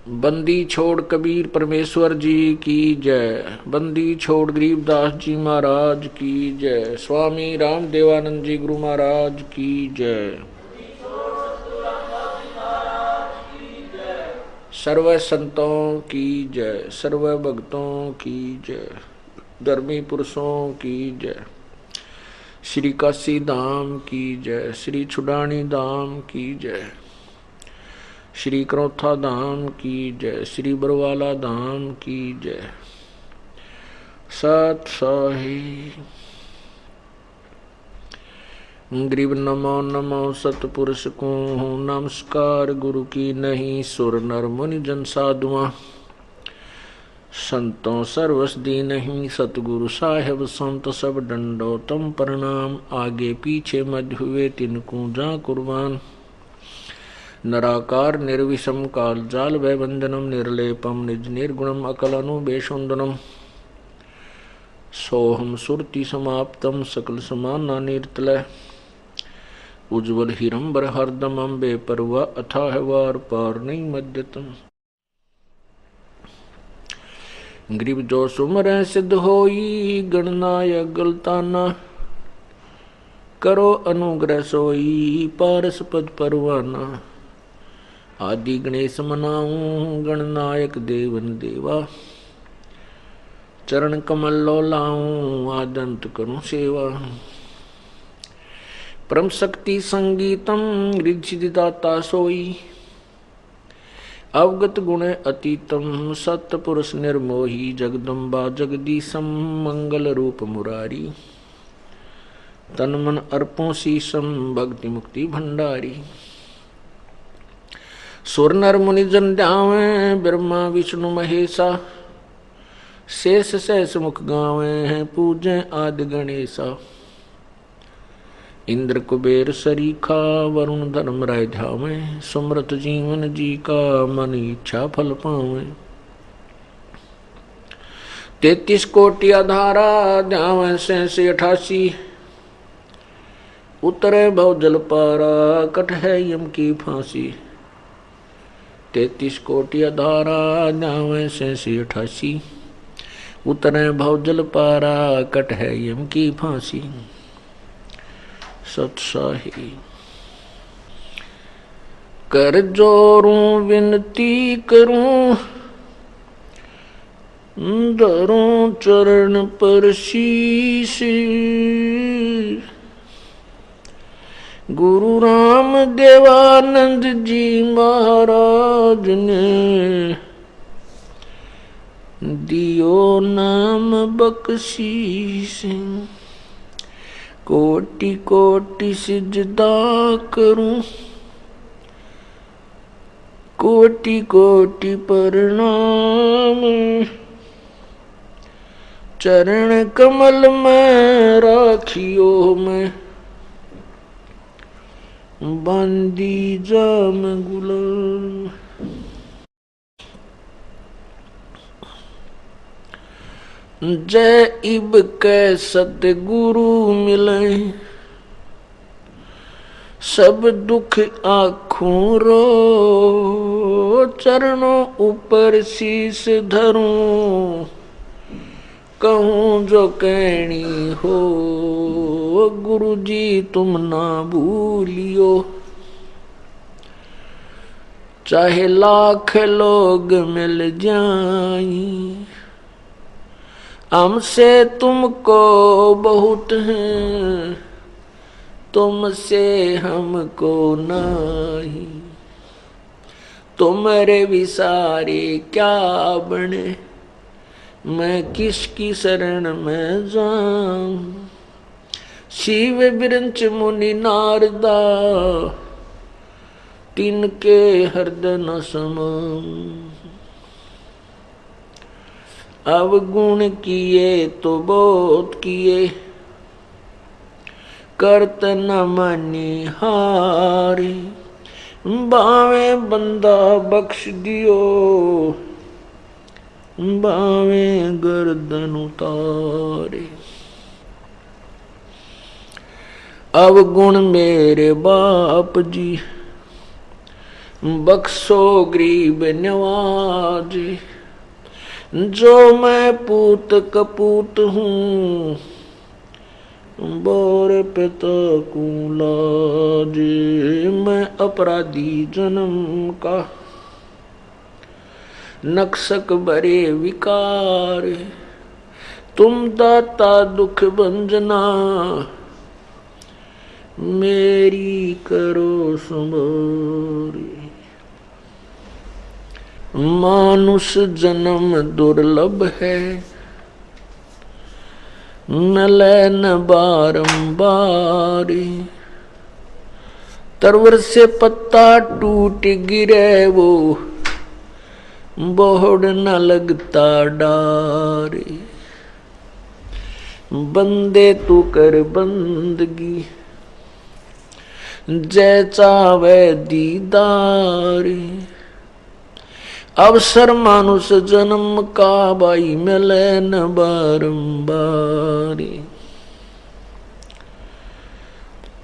बंदी छोड़ कबीर परमेश्वर जी की जय। बंदी छोड़ गरीबदास जी महाराज की जय। स्वामी राम देवानंद जी गुरु महाराज की जय। सर्व संतों की जय। सर्व भक्तों की जय। धर्मी पुरुषों की जय। श्री काशी धाम की जय। श्री छुडानी धाम की जय। श्री क्रोथा धाम की जय। श्री बरवाला धाम की जय। सत साही गरीब नमो नमो सतपुरुष को नमस्कार गुरु की नहीं। सुर नर मुनि जन साधुआ संतों सर्वस दी नहीं। सतगुरु साहेब संत सब डंडो तम प्रणाम। आगे पीछे मध्य हुए तिनको जा कुर्बान। नराकार निर्विषम काल जाल वैवंदनम निर्लेपम निज निर्गुणम अकलनु बेशुंदनम। सोहम सुरति समाप्तम सकल समाना निर्तलय। उज्ज्वल हिरंबर हरदमम बेपरवा अथाह वार पार नहीं मध्यतम। ग्रीब जो सुमर सिद्ध होई गणनायक गलताना। करो अनुग्रह सोई पारस पद परवाना। आदि गणेश मनाऊं गणनायक देवन देवा। चरण कमल लो लाऊं आदंत करूं सेवा। परम शक्ति संगीतम रिद्धिदाता सोई। अवगत गुण अतीतम सत्पुरुष निर्मोही। जगदम्बा जगदीशम मंगल रूप मुरारी। तन मन अर्पों शीशम भक्ति मुक्ति भंडारी। सुर नर मुनि जन ध्यावे ब्रह्मा विष्णु महेशा। शेष सहस मुख गावे पूजे आदि गणेशा। इंद्र कुबेर सरीखा वरुण धर्म राय ध्यावे। सुमृत जीवन जी का मन इच्छा फल पावे। 33 कोटि आधारा ध्यावे 88। उतरे भव जल पारा कट है यम की फांसी। 33 कोटि आधारा ध्यावे 88। उतरे भव जल पारा कट है यम की फांसी। सत्साही कर जोरूं विनती करूं। धरूं चरण पर शीश। गुरु राम देवानंद जी महाराज ने दियो नाम बख्शीश। कोटि कोटि सिजदा करूं। कोटि कोटि प्रणाम। चरण कमल में राखियो मैं। बंदी जाम गुलाम। जय इब के सतगुरु मिले। सब दुख आँखों रो। चरणों ऊपर शीश धरूं। कहूँ जो कहनी हो। गुरु जी तुम ना भूलियो। चाहे लाख लोग मिल जाएं। हमसे तुमको बहुत है। तुमसे हमको नहीं। तुम्हारे विसारे क्या बने। मैं किसकी शरण में जाऊं। शिव बिरंच मुनि नारदा। तिनके हृदय न समाऊं। अवगुण किए तो बहुत किए। करत न मनी हारी। बावे बंदा बख्श दियो। बावे गर्दन उतारे। अवगुण मेरे बाप जी। बख्शो गरीब नवाज, जो मैं पूत कपूत हूँ, बोर पिता को लाज। मैं अपराधी जन्म का, नक्सक बरे विकार, तुम दाता दुख भंजना, मेरी करो संभारी। मानुष जन्म दुर्लभ है, मिले न बारंबार। तरवर से पत्ता टूट गिरे वो, बोहड़ न लगता डार। बंदे तू कर बंदगी, जय चावे दीदार। अवसर मानुष जन्म का, भाई मिले न बारंबार।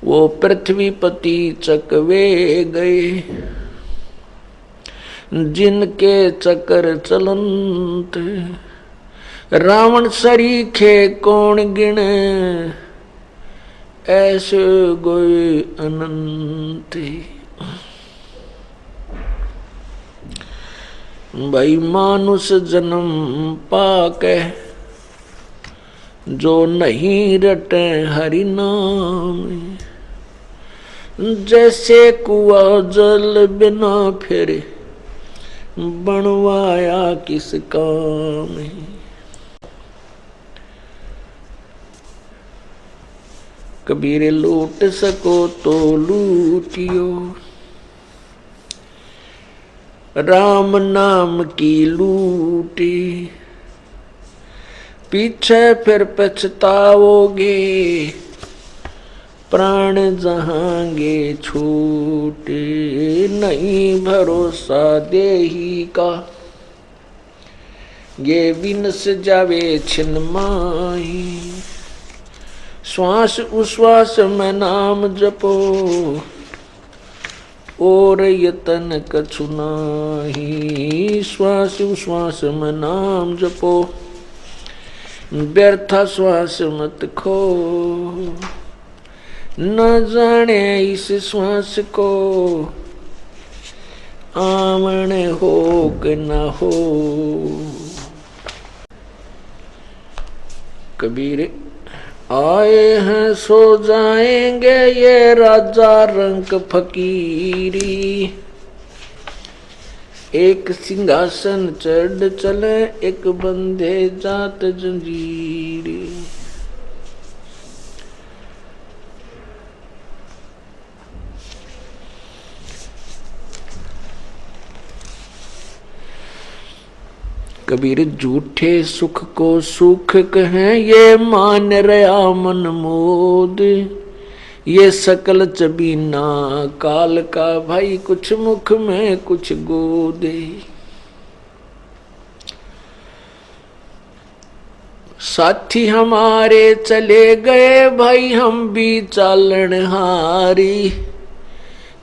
वो पृथ्वीपति चकवे गए, जिनके चक्कर चलंत। रावण सरीखे कौन गिने, ऐसे गोए अनंत। भाई मानुष जन्म पाके, जो नहीं रटे हरि नाम। जैसे कुआ जल बिना फिरे, बनवाया किस काम। कबीर लूट सको तो लूटियो, राम नाम की लूटी। पीछे फिर पछताओगे, प्राण जहांगे छूटे। नहीं भरोसा देही का, ये विनस जावे छिन माही। श्वास उश्वास में नाम जपो, और यतन कछु नाही। श्वास उश्वास में नाम जपो, व्यर्था श्वास मत खो। न जाने इस श्वास को, आमने हो कि न हो। कबीर आए हैं सो जाएंगे, ये राजा रंक फकीरी। एक सिंहासन चढ़ चले, एक बंधे जात जंजीरी। कबीर झूठे सुख को सुख कहें, ये मान रहा मन मोद। ये सकल चबीना काल का, भाई कुछ मुख में कुछ गोदे। साथी हमारे चले गए, भाई हम भी चालन हारी।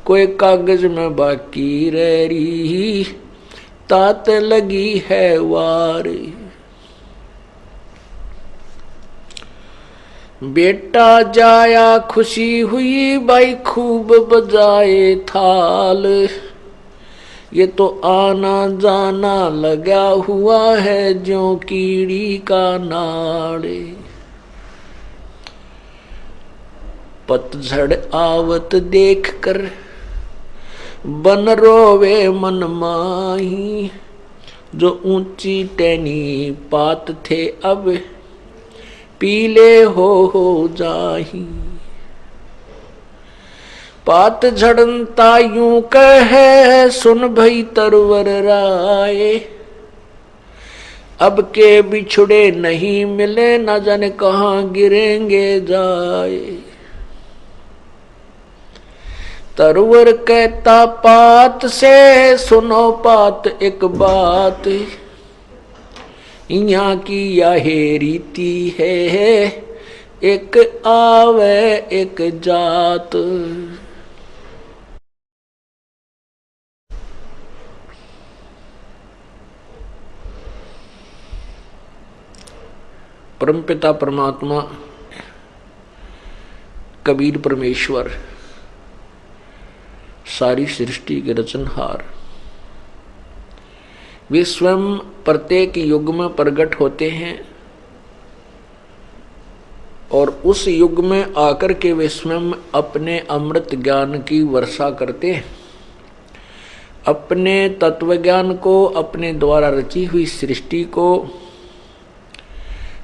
कोई कागज में बाकी रह रही, तात लगी है वारी। बेटा जाया खुशी हुई, भाई खूब बजाए थाल। ये तो आना जाना लगा हुआ है, ज्यों कीड़ी का नाड़े। पतझड़ आवत देख कर, बन रोवे मन माही। जो ऊंची टहनी पात थे, अब पीले हो जाही। पात झड़नता यूं कहे, सुन भई तरवर राय। अब के बिछुड़े नहीं मिले, न जाने कहाँ गिरेंगे जाए। तरवर कहता पात से, सुनो पात एक बात। यहाँ की यही रीति है, एक आवे एक जात। परमपिता परमात्मा कबीर परमेश्वर सारी सृष्टि के रचनहार, वे स्वयं प्रत्येक युग में प्रकट होते हैं और उस युग में आकर के वे स्वयं अपने अमृत ज्ञान की वर्षा करते हैं, अपने तत्व ज्ञान को, अपने द्वारा रची हुई सृष्टि को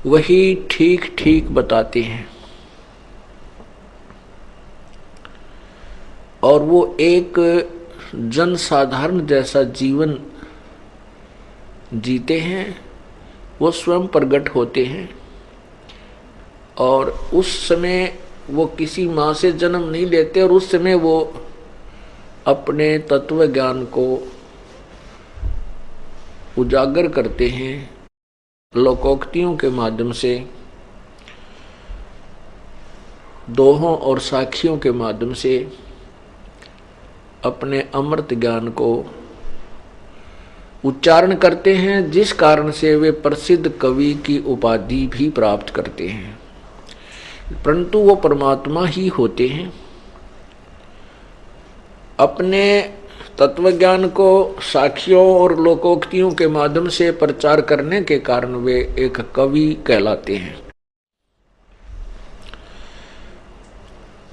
वही ठीक ठीक बताते हैं। और वो एक जन साधारण जैसा जीवन जीते हैं, वो स्वयं प्रकट होते हैं और उस समय वो किसी माँ से जन्म नहीं लेते और उस समय वो अपने तत्व ज्ञान को उजागर करते हैं लोकोक्तियों के माध्यम से, दोहों और साखियों के माध्यम से अपने अमृत ज्ञान को उच्चारण करते हैं, जिस कारण से वे प्रसिद्ध कवि की उपाधि भी प्राप्त करते हैं। परंतु वो परमात्मा ही होते हैं। अपने तत्व ज्ञान को साखियों और लोकोक्तियों के माध्यम से प्रचार करने के कारण वे एक कवि कहलाते हैं।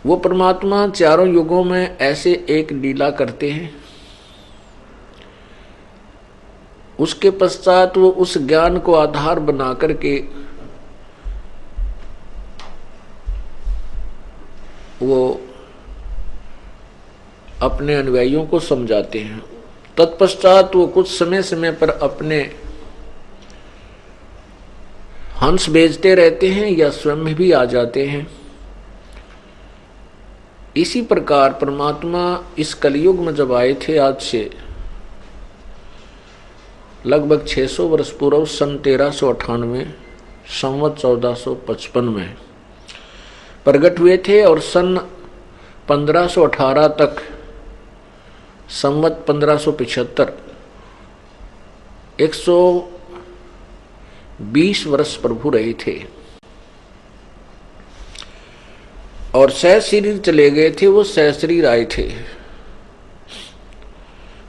वो परमात्मा चारों युगों में ऐसे एक लीला करते हैं, उसके पश्चात वो उस ज्ञान को आधार बना करके वो अपने अनुयायियों को समझाते हैं। तत्पश्चात वो कुछ समय समय पर अपने हंस भेजते रहते हैं या स्वयं भी आ जाते हैं। इसी प्रकार परमात्मा इस कलयुग में जब आए थे, आज से लगभग 600 वर्ष पूर्व, सन 1398 संवत 1455 में प्रकट हुए थे और सन 1518 तक संवत 1575 120 वर्ष प्रभु रहे थे और सहशरीर चले गए थे। वो सहशरीर आए थे।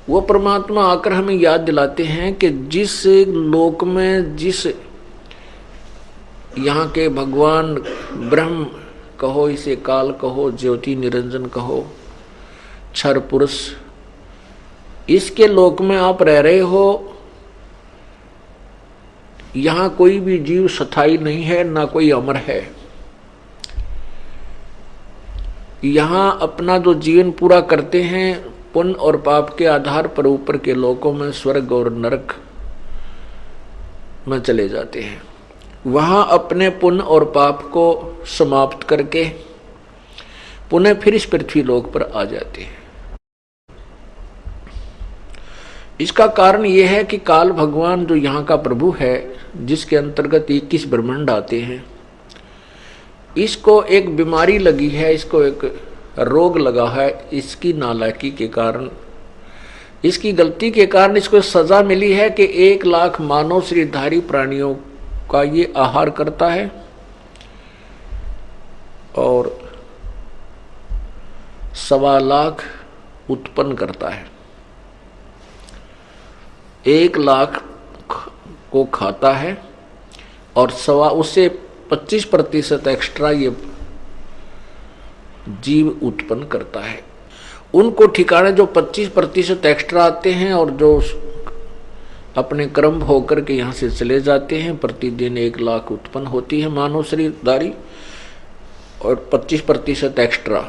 वो परमात्मा आकर हमें याद दिलाते हैं कि जिस लोक में, जिस यहाँ के भगवान ब्रह्म कहो, इसे काल कहो, ज्योति निरंजन कहो, क्षर पुरुष, इसके लोक में आप रह रहे हो, यहाँ कोई भी जीव स्थायी नहीं है, ना कोई अमर है। यहाँ अपना जो जीवन पूरा करते हैं पुण्य और पाप के आधार पर ऊपर के लोकों में, स्वर्ग और नरक में चले जाते हैं। वहाँ अपने पुण्य और पाप को समाप्त करके पुनः फिर इस पृथ्वी लोक पर आ जाते हैं। इसका कारण यह है कि काल भगवान जो यहाँ का प्रभु है, जिसके अंतर्गत 21 ब्रह्मांड आते हैं, इसको एक बीमारी लगी है, इसको एक रोग लगा है। इसकी नालायकी के कारण, इसकी गलती के कारण इसको सजा मिली है कि 1 लाख मानव शरीरधारी प्राणियों का ये आहार करता है और 1.25 लाख उत्पन्न करता है। 1 लाख को खाता है और उससे 25% एक्स्ट्रा ये जीव उत्पन्न करता है। उनको ठिकाने जो 25% एक्स्ट्रा आते हैं और जो अपने कर्म होकर के यहाँ से चले जाते हैं, प्रतिदिन 1 लाख उत्पन्न होती है मानव शरीरधारी और 25% एक्स्ट्रा।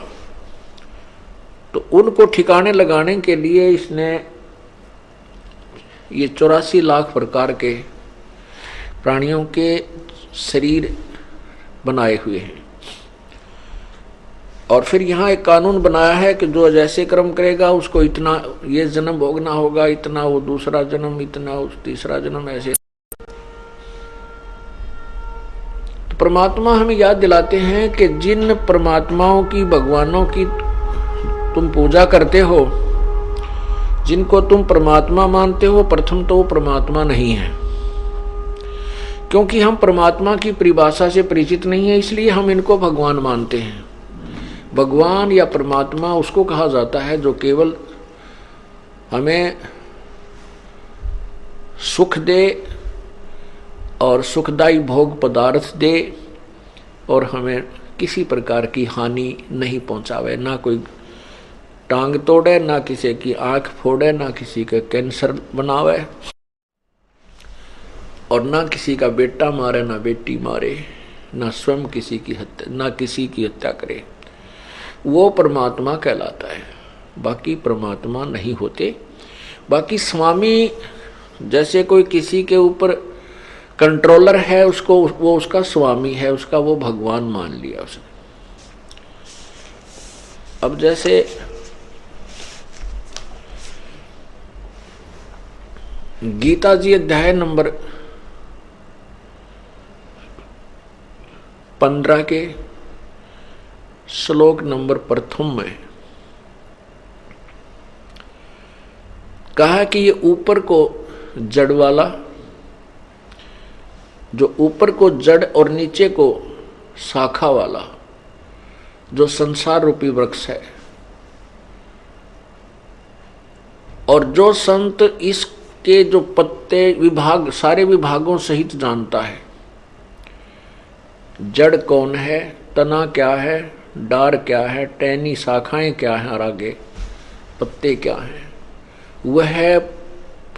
तो उनको ठिकाने लगाने के लिए इसने ये 84 लाख प्रकार के प्राणियों के शरीर बनाए हुए हैं। और फिर यहाँ एक कानून बनाया है कि जो जैसे कर्म करेगा उसको इतना ये जन्म भोगना होगा, इतना वो दूसरा जन्म, इतना उस तीसरा जन्म, ऐसे। तो परमात्मा हमें याद दिलाते हैं कि जिन परमात्माओं की, भगवानों की तुम पूजा करते हो, जिनको तुम परमात्मा मानते हो, प्रथम तो वो परमात्मा नहीं है। क्योंकि हम परमात्मा की परिभाषा से परिचित नहीं है, इसलिए हम इनको भगवान मानते हैं। भगवान या परमात्मा उसको कहा जाता है जो केवल हमें सुख दे और सुखदायी भोग पदार्थ दे और हमें किसी प्रकार की हानि नहीं पहुंचावे, ना कोई टांग तोड़े, ना किसी की आंख फोड़े, ना किसी का कैंसर बनावे, और ना किसी का बेटा मारे, ना बेटी मारे, ना स्वयं किसी की हत्या, ना किसी की हत्या करे। वो परमात्मा कहलाता है। बाकी परमात्मा नहीं होते। बाकी स्वामी जैसे कोई किसी के ऊपर कंट्रोलर है, उसको वो उसका स्वामी है, उसका वो भगवान मान लिया उसने। अब जैसे गीता जी अध्याय नंबर 15 के श्लोक नंबर 1 में कहा कि ये ऊपर को जड़ वाला, जो ऊपर को जड़ और नीचे को शाखा वाला जो संसार रूपी वृक्ष है, और जो संत इसके जो पत्ते विभाग सारे विभागों सहित जानता है, जड़ कौन है, तना क्या है, डार क्या है, टहनी शाखाएं क्या है और आगे पत्ते क्या हैं, वह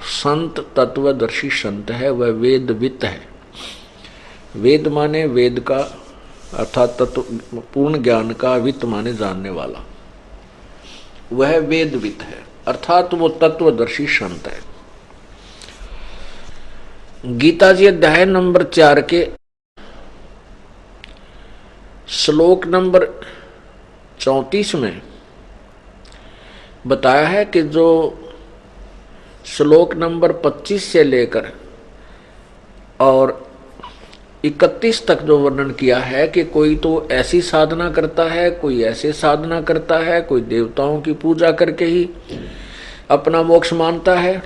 संत तत्वदर्शी संत है, वह वेदवित है। वेद माने वेद का अर्थात तत्व पूर्ण ज्ञान का, वित्त माने जानने वाला, वह वेदवित है अर्थात वो तत्वदर्शी संत है। गीता जी अध्याय नंबर 4 के श्लोक नंबर 34 में बताया है कि जो श्लोक नंबर 25 से लेकर और 31 तक जो वर्णन किया है कि कोई तो ऐसी साधना करता है, कोई ऐसे साधना करता है, कोई देवताओं की पूजा करके ही अपना मोक्ष मानता है।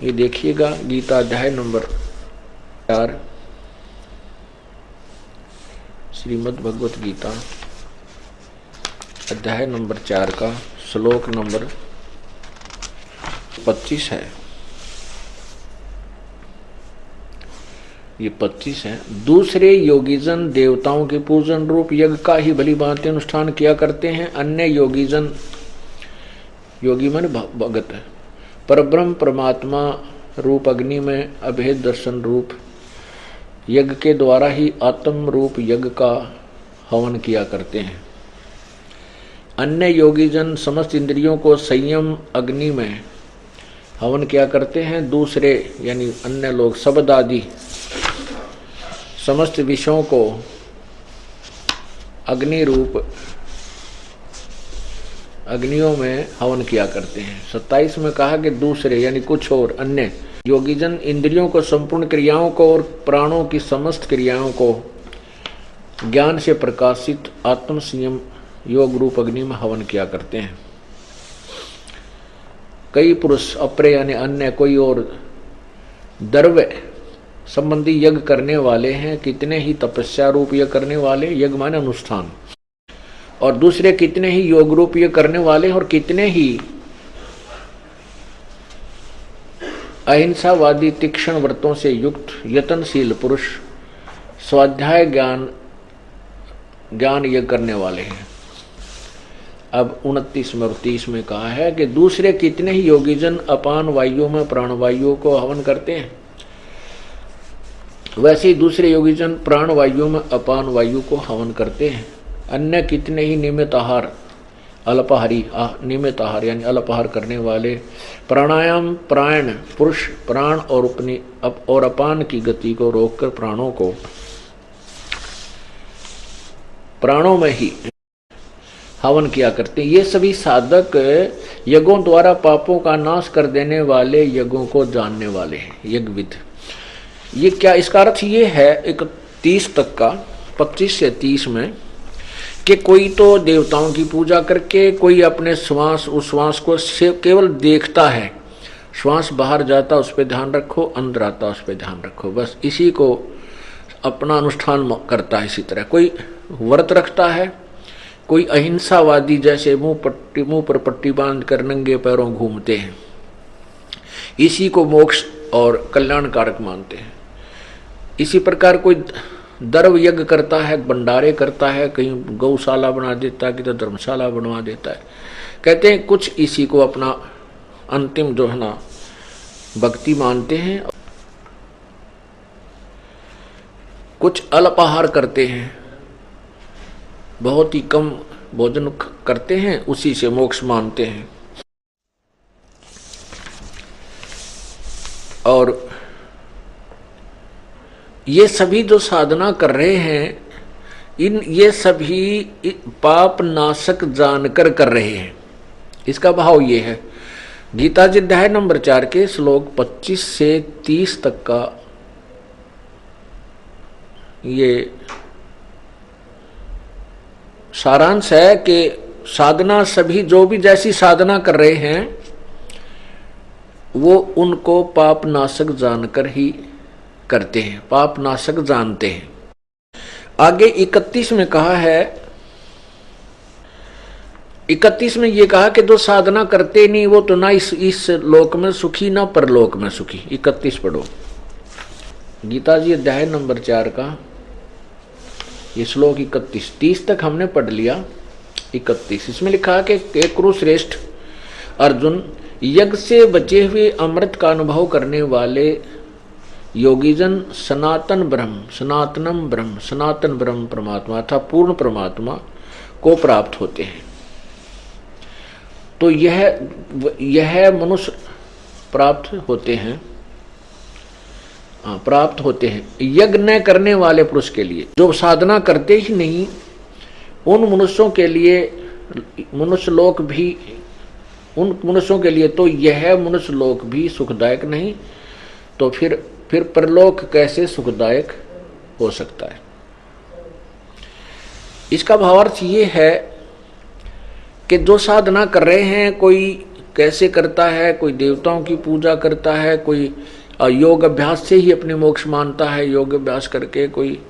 ये देखिएगा गीता अध्याय नंबर 4, श्रीमद् भगवत गीता अध्याय नंबर 4 का श्लोक नंबर 25 है। ये 25 है। दूसरे योगीजन देवताओं के पूजन रूप यज्ञ का ही भली भांति अनुष्ठान किया करते हैं। अन्य योगीजन, योगी मन भगत है, परब्रह्म परमात्मा रूप अग्नि में अभेद दर्शन रूप यज्ञ के द्वारा ही आत्म रूप यज्ञ का हवन किया करते हैं। अन्य योगीजन समस्त इंद्रियों को संयम अग्नि में हवन किया करते हैं। दूसरे यानी अन्य लोग शब्द आदि समस्त विषयों को अग्नि रूप अग्नियों में हवन किया करते हैं। 27 में कहा कि दूसरे यानी कुछ और अन्य योगीजन इंद्रियों को संपूर्ण क्रियाओं को और प्राणों की समस्त क्रियाओं को ज्ञान से प्रकाशित आत्म संयम योग रूप अग्नि में हवन किया करते हैं। कई पुरुष अपरे यानी अन्य कोई और द्रव्य संबंधी यज्ञ करने वाले हैं, कितने ही तपस्या रूप यज्ञ करने वाले, यज्ञ माने अनुष्ठान, और दूसरे कितने ही योग रूप यज्ञ करने वाले, और कितने ही अहिंसावादी तीक्ष्ण व्रतों से युक्त यत्नशील पुरुष स्वाध्याय ज्ञान यज्ञ करने वाले हैं। अब 29 में और 30 में कहा है कि दूसरे कितने ही योगीजन अपान वायु में प्राणवायु को हवन करते हैं, वैसे ही दूसरे योगीजन प्राण वायु में अपान वायु को हवन करते हैं। अन्य कितने ही नियमित आहार अल्पाहारी नियमित आहार यानी अल्पाहार करने वाले प्राणायाम प्राण पुरुष प्राण और अपान की गति को रोककर प्राणों में ही हवन किया करते हैं। ये सभी साधक यज्ञों द्वारा पापों का नाश कर देने वाले यज्ञों को जानने वाले हैं, यज्ञविद। ये क्या, इसका अर्थ ये है 31 तक का 25 से 30 में कि कोई तो देवताओं की पूजा करके, कोई अपने उस श्वास को केवल देखता है श्वास बाहर जाता उस पर ध्यान रखो, अंदर आता उस पर ध्यान रखो, बस इसी को अपना अनुष्ठान करता है। इसी तरह कोई व्रत रखता है, कोई अहिंसावादी जैसे मुंह पर पट्टी बांध कर नंगे पैरों घूमते हैं, इसी को मोक्ष और कल्याणकारक मानते हैं। इसी प्रकार कोई दर्व यज्ञ करता है, भंडारे करता है, कहीं गौशाला बना देता है, किधर धर्मशाला बनवा देता है। कहते हैं कुछ इसी को अपना अंतिम जो है ना भक्ति मानते हैं। कुछ अल्पाहार करते हैं, बहुत ही कम भोजन करते हैं, उसी से मोक्ष मानते हैं। और ये सभी जो साधना कर रहे हैं, ये सभी पाप नाशक जानकर कर रहे हैं। इसका भाव ये है, गीता जी अध्याय नंबर 4 के श्लोक 25 से 30 तक का ये सारांश है कि साधना सभी जो भी जैसी साधना कर रहे हैं वो उनको पाप नाशक जानकर ही करते हैं, पाप नाशक जानते हैं। आगे 31 में कहा है, 31 में ये कहा कि जो साधना करते नहीं वो तो ना इस लोक में सुखी ना परलोक में सुखी। 31 पढ़ो, गीता जी अध्याय नंबर 4 का ये श्लोक 31, 30 तक हमने पढ़ लिया। 31 इसमें लिखा है कि कुरुश्रेष्ठ अर्जुन, यज्ञ से बचे हुए अमृत का अनुभव करने वाले योगीजन सनातन ब्रह्म परमात्मा अथा पूर्ण परमात्मा को प्राप्त होते हैं। तो यह मनुष्य प्राप्त होते हैं यज्ञ न करने वाले पुरुष के लिए, जो साधना करते ही नहीं उन मनुष्यों के लिए, मनुष्य लोक भी, उन मनुष्यों के लिए तो यह मनुष्य लोक भी सुखदायक नहीं, तो फिर परलोक कैसे सुखदायक हो सकता है। इसका भावार्थ ये है कि जो साधना कर रहे हैं, कोई कैसे करता है, कोई देवताओं की पूजा करता है, कोई योग अभ्यास से ही अपने मोक्ष मानता है, योग अभ्यास करके, कोई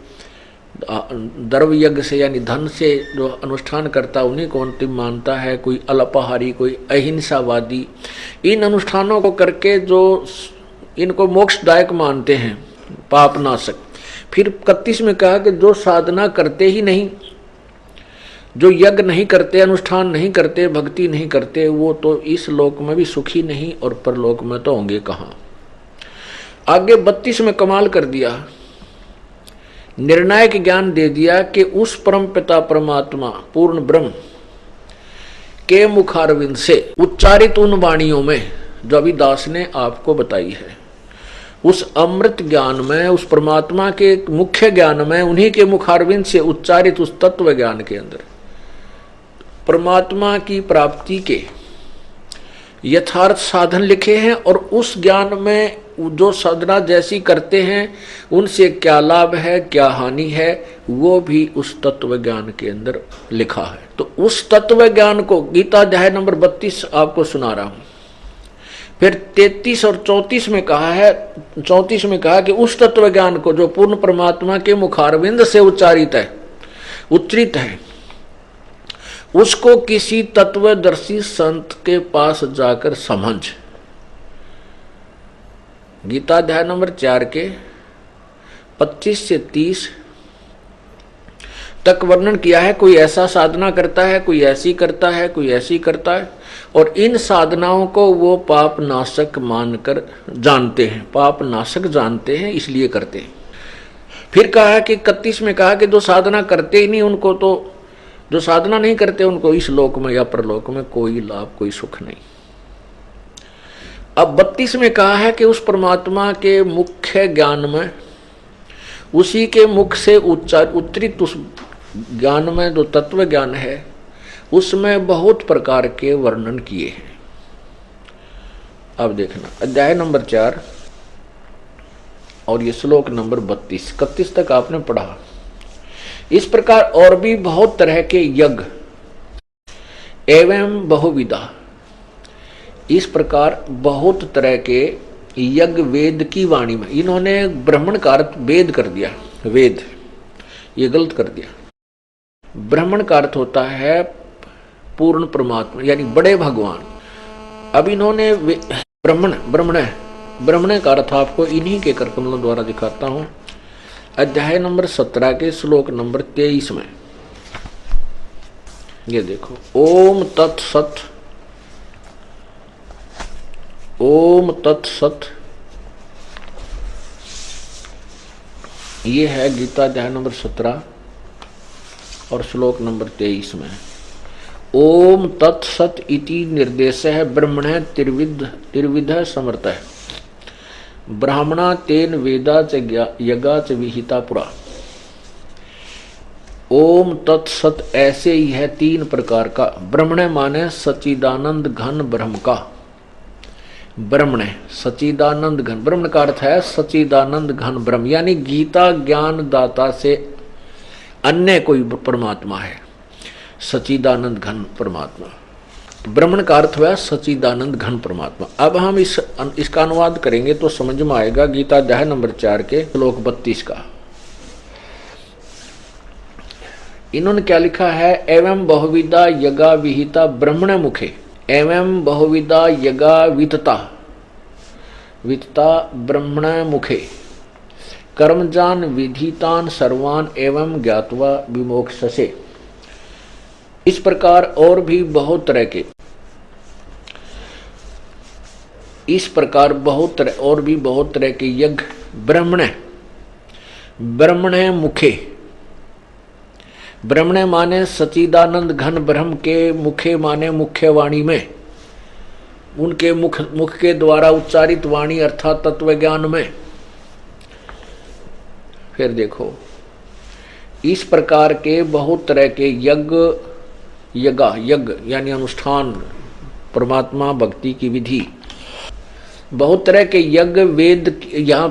द्रव्य यज्ञ से यानी धन से जो अनुष्ठान करता उन्हीं को अंतिम मानता है, कोई अल्पाहारी, कोई अहिंसावादी, इन अनुष्ठानों को करके जो इनको मोक्षदायक मानते हैं, पाप नाशक। फिर 31 में कहा कि जो साधना करते ही नहीं, जो यज्ञ नहीं करते, अनुष्ठान नहीं करते, भक्ति नहीं करते, वो तो इस लोक में भी सुखी नहीं और परलोक में तो होंगे कहाँ। आगे 32 में कमाल कर दिया, निर्णायक ज्ञान दे दिया कि उस परम पिता परमात्मा पूर्ण ब्रह्म के मुखारविंद से उच्चारित उन वाणियों में जो अभी दास ने आपको बताई है, उस अमृत ज्ञान में, उस परमात्मा के मुख्य ज्ञान में, उन्हीं के मुखारविंद से उच्चारित उस तत्व ज्ञान के अंदर परमात्मा की प्राप्ति के यथार्थ साधन लिखे हैं। और उस ज्ञान में जो साधना जैसी करते हैं उनसे क्या लाभ है, क्या हानि है, वो भी उस तत्व ज्ञान के अंदर लिखा है। तो उस तत्व ज्ञान को गीता अध्याय नंबर 32 आपको सुना रहा हूं। फिर 33 और 34 में कहा है, 34 में कहा कि उस तत्व ज्ञान को जो पूर्ण परमात्मा के मुखारविंद से उच्चारित है, उसको किसी तत्वदर्शी संत के पास जाकर समझ। गीता अध्याय नंबर 4 के 25 से 30 तक वर्णन किया है। कोई ऐसा साधना करता है, कोई ऐसी करता है, कोई ऐसी करता है, और इन साधनाओं को वो पाप नाशक मानकर जानते हैं, पाप नाशक जानते हैं, इसलिए करते हैं। फिर कहा है कि 31 में कहा कि जो साधना करते ही नहीं उनको तो, जो साधना नहीं करते उनको इस लोक में या परलोक में कोई लाभ, कोई सुख नहीं। अब 32 में कहा है कि उस परमात्मा के मुख्य ज्ञान में, उसी के मुख से उच्चरित उस ज्ञान में जो तत्व ज्ञान है उसमें बहुत प्रकार के वर्णन किए हैं। अब देखना अध्याय नंबर 4 और ये श्लोक नंबर 32, 31 तक आपने पढ़ा। इस प्रकार और भी बहुत तरह के यज्ञ एवं बहुविधा इस प्रकार बहुत तरह के यज्ञ वेद की वाणी में, इन्होंने ब्राह्मण का अर्थ वेद कर दिया, वेद, ये गलत कर दिया। ब्राह्मण का अर्थ होता है पूर्ण परमात्मा यानी बड़े भगवान। अब इन्होंने ब्राह्मण ब्राह्मण ब्राह्मण का अर्थ आपको इन्हीं के करकमलों द्वारा दिखाता हूं। अध्याय नंबर 17 के श्लोक नंबर 23 में ये देखो, ओम तत्सत, ओम तत्सत, ये है गीता अध्याय नंबर 17 और श्लोक नंबर 23 में। ओम तत्सत इति निर्देश है ब्रह्मण त्रिविध समर्थ है, ब्राह्मणा तेन वेदा च यज्ञा च विहिता पुरा। ओम तत्सत ऐसे ही है तीन प्रकार का। ब्रह्मण माने सच्चिदानंद घन ब्रह्म का, ब्रह्मण सच्चिदानंद घन, ब्रह्म का अर्थ है सच्चिदानंद घन ब्रह्म, यानी गीता ज्ञान दाता से अन्य कोई परमात्मा है, सच्चिदानंद घन परमात्मा। ब्रह्मण का अर्थ हुआ सच्चिदानंद घन परमात्मा। अब हम इसका अनुवाद करेंगे तो समझ में आएगा। गीता अध्याय नंबर 4 के श्लोक 32 का इन्होंने क्या लिखा है, एवं बहुविधा यज्ञा विहिता ब्रह्मण मुखे, एवं बहुविधा यज्ञा वितता वितता ब्रह्मण मुखे, कर्मजान विधितान सर्वान एवं ज्ञात्वा विमोक्षसे। इस प्रकार और भी बहुत तरह के, इस प्रकार और भी बहुत तरह के यज्ञ ब्रह्मण ब्रह्मण मुखे, ब्रह्मण माने सच्चिदानंद घन ब्रह्म के, मुखे माने मुख्य वाणी में, उनके मुख के द्वारा उच्चारित वाणी अर्थात तत्व ज्ञान में। फिर देखो, इस प्रकार के बहुत तरह के यज्ञ यानी अनुष्ठान, परमात्मा भक्ति की विधि, बहुत तरह के यज्ञ वेद, यहाँ